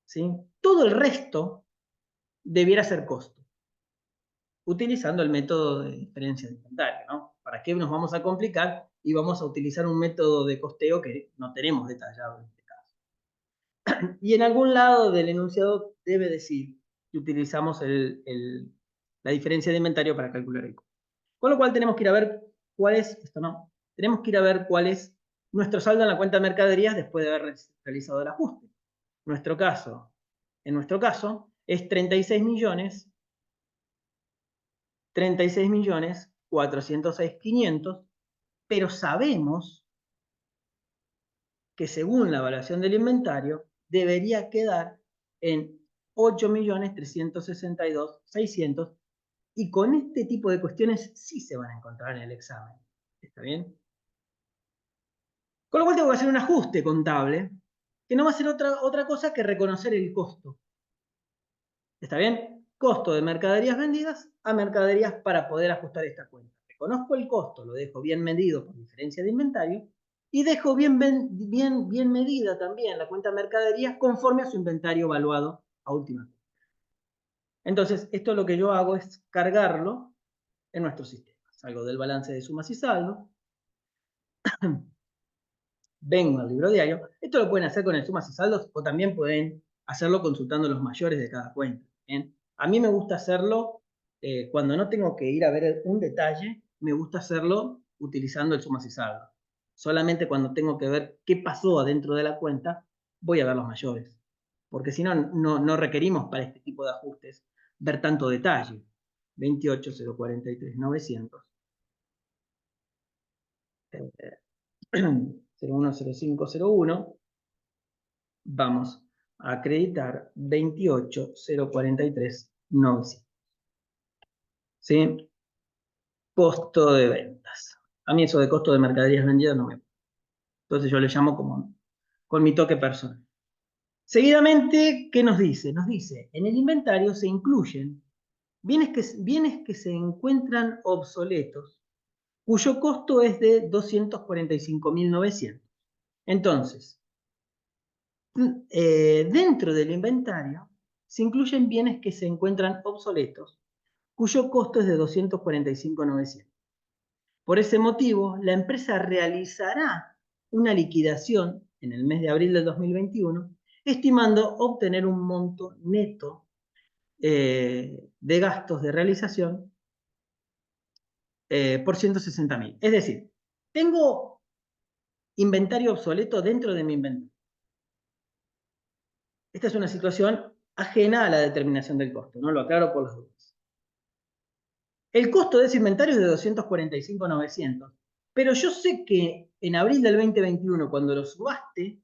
Speaker 1: ¿sí?, todo el resto debiera ser costo, utilizando el método de diferencia de inventario, ¿no? ¿Para qué nos vamos a complicar? Y vamos a utilizar un método de costeo que no tenemos detallado en este caso. Y en algún lado del enunciado debe decir que utilizamos la diferencia de inventario para calcular el costo. Con lo cual tenemos que ir a ver cuál es, esto no, tenemos que ir a ver cuál es nuestro saldo en la cuenta de mercaderías después de haber realizado el ajuste. En nuestro caso es 36.406.500, pero sabemos que según la evaluación del inventario debería quedar en 8.362.600, y con este tipo de cuestiones sí se van a encontrar en el examen. ¿Está bien? Con lo cual tengo que hacer un ajuste contable, que no va a ser otra cosa que reconocer el costo. ¿Está bien? Costo de mercaderías vendidas a mercaderías para poder ajustar esta cuenta. Reconozco el costo, lo dejo bien medido por diferencia de inventario, y dejo bien medida también la cuenta de mercaderías conforme a su inventario evaluado a última. Entonces, esto lo que yo hago es cargarlo en nuestro sistema. Salgo del balance de sumas y saldos, vengo al libro diario. Esto lo pueden hacer con el sumas y saldos o también pueden hacerlo consultando los mayores de cada cuenta. ¿Bien? A mí me gusta hacerlo cuando no tengo que ir a ver un detalle, me gusta hacerlo utilizando el sumas y saldos. Solamente cuando tengo que ver qué pasó adentro de la cuenta, voy a ver los mayores. Porque si no, no requerimos para este tipo de ajustes ver tanto detalle. 28.043.900. 010501, vamos a acreditar 28.043.900. ¿Sí? Costo de ventas. A mí eso de costo de mercaderías vendidas no me gusta. Entonces yo le llamo como con mi toque personal. Seguidamente, ¿qué nos dice? Nos dice, en el inventario se incluyen bienes que se encuentran obsoletos, cuyo costo es de 245.900. Entonces, dentro del inventario se incluyen bienes que se encuentran obsoletos, cuyo costo es de 245.900. Por ese motivo, la empresa realizará una liquidación en el mes de abril del 2021, estimando obtener un monto neto de gastos de realización por 160.000. Es decir, tengo inventario obsoleto dentro de mi inventario. Esta es una situación ajena a la determinación del costo, ¿no? Lo aclaro por las dudas. El costo de ese inventario es de 245.900, pero yo sé que en abril del 2021, cuando lo subaste,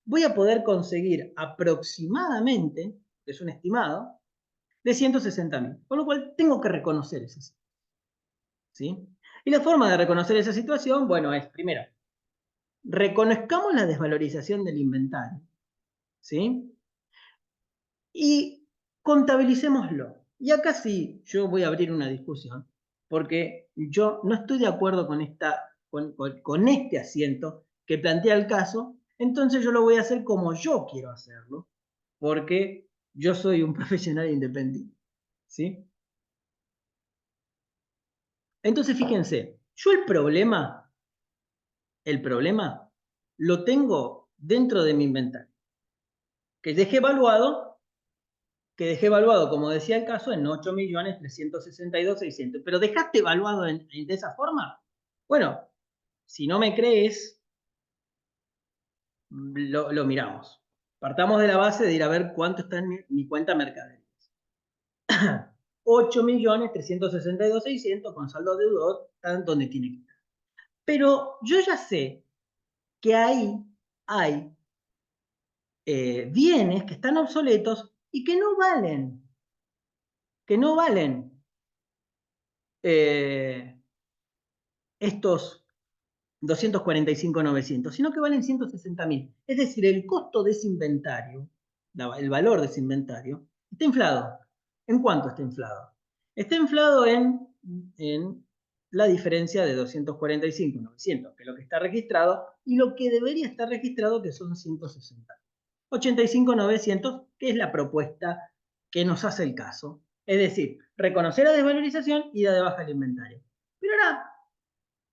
Speaker 1: voy a poder conseguir aproximadamente, que es un estimado, de 160.000, con lo cual tengo que reconocer esa situación, ¿sí? Y la forma de reconocer esa situación, bueno, es primero, reconozcamos la desvalorización del inventario, ¿sí? Y contabilicémoslo. Y acá sí, yo voy a abrir una discusión, porque yo no estoy de acuerdo con este asiento que plantea el caso, entonces yo lo voy a hacer como yo quiero hacerlo, porque yo soy un profesional independiente, ¿sí? Entonces fíjense, yo el problema lo tengo dentro de mi inventario, que dejé evaluado, como decía el caso, en 8.362.600. Pero dejaste evaluado de esa forma. Bueno, si no me crees, lo miramos. Partamos de la base de ir a ver cuánto está en mi cuenta mercadería. 8.362.600 con saldo deudor, están donde tiene que estar. Pero yo ya sé que ahí hay bienes que están obsoletos y que no valen. Estos 245.900, sino que valen 160.000. Es decir, el costo de ese inventario, el valor de ese inventario, está inflado. ¿En cuánto está inflado? Está inflado en la diferencia de 245.900, que es lo que está registrado, y lo que debería estar registrado, que son 160. 85.900, que es la propuesta que nos hace el caso. Es decir, reconocer la desvalorización y dar de baja el inventario. Pero ahora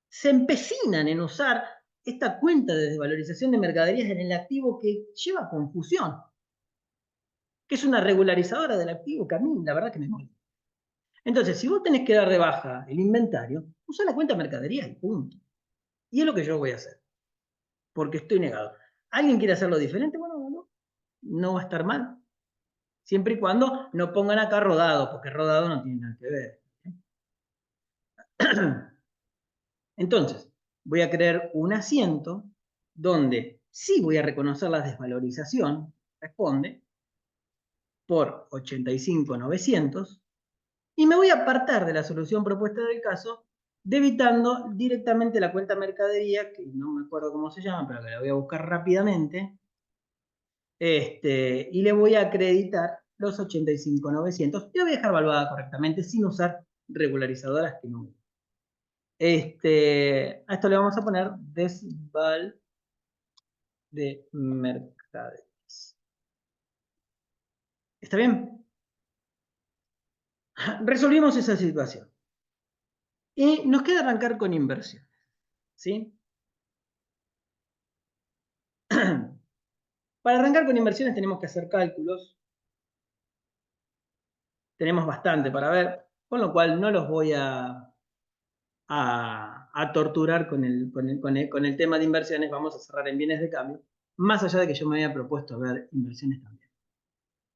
Speaker 1: se empecinan en usar esta cuenta de desvalorización de mercaderías en el activo que lleva confusión, que es una regularizadora del activo que a mí la verdad que me molesta. Entonces, si vos tenés que dar de baja el inventario, usa la cuenta de mercaderías y punto. Y es lo que yo voy a hacer, porque estoy negado. ¿Alguien quiere hacerlo diferente? Bueno, no va a estar mal. Siempre y cuando no pongan acá rodado, porque rodado no tiene nada que ver. Entonces, voy a crear un asiento donde sí voy a reconocer la desvalorización, responde, por 85.900, y me voy a apartar de la solución propuesta del caso, debitando directamente la cuenta mercadería, que no me acuerdo cómo se llama, pero que la voy a buscar rápidamente, y le voy a acreditar los 85.900, y la voy a dejar evaluada correctamente sin usar regularizadoras que no me... A esto le vamos a poner desval de mercaderes. ¿Está bien? Resolvimos esa situación. Y nos queda arrancar con inversiones, ¿sí? Para arrancar con inversiones tenemos que hacer cálculos. Tenemos bastante para ver, con lo cual no los voy a torturar con el tema de inversiones. Vamos a cerrar en bienes de cambio, más allá de que yo me había propuesto ver inversiones también.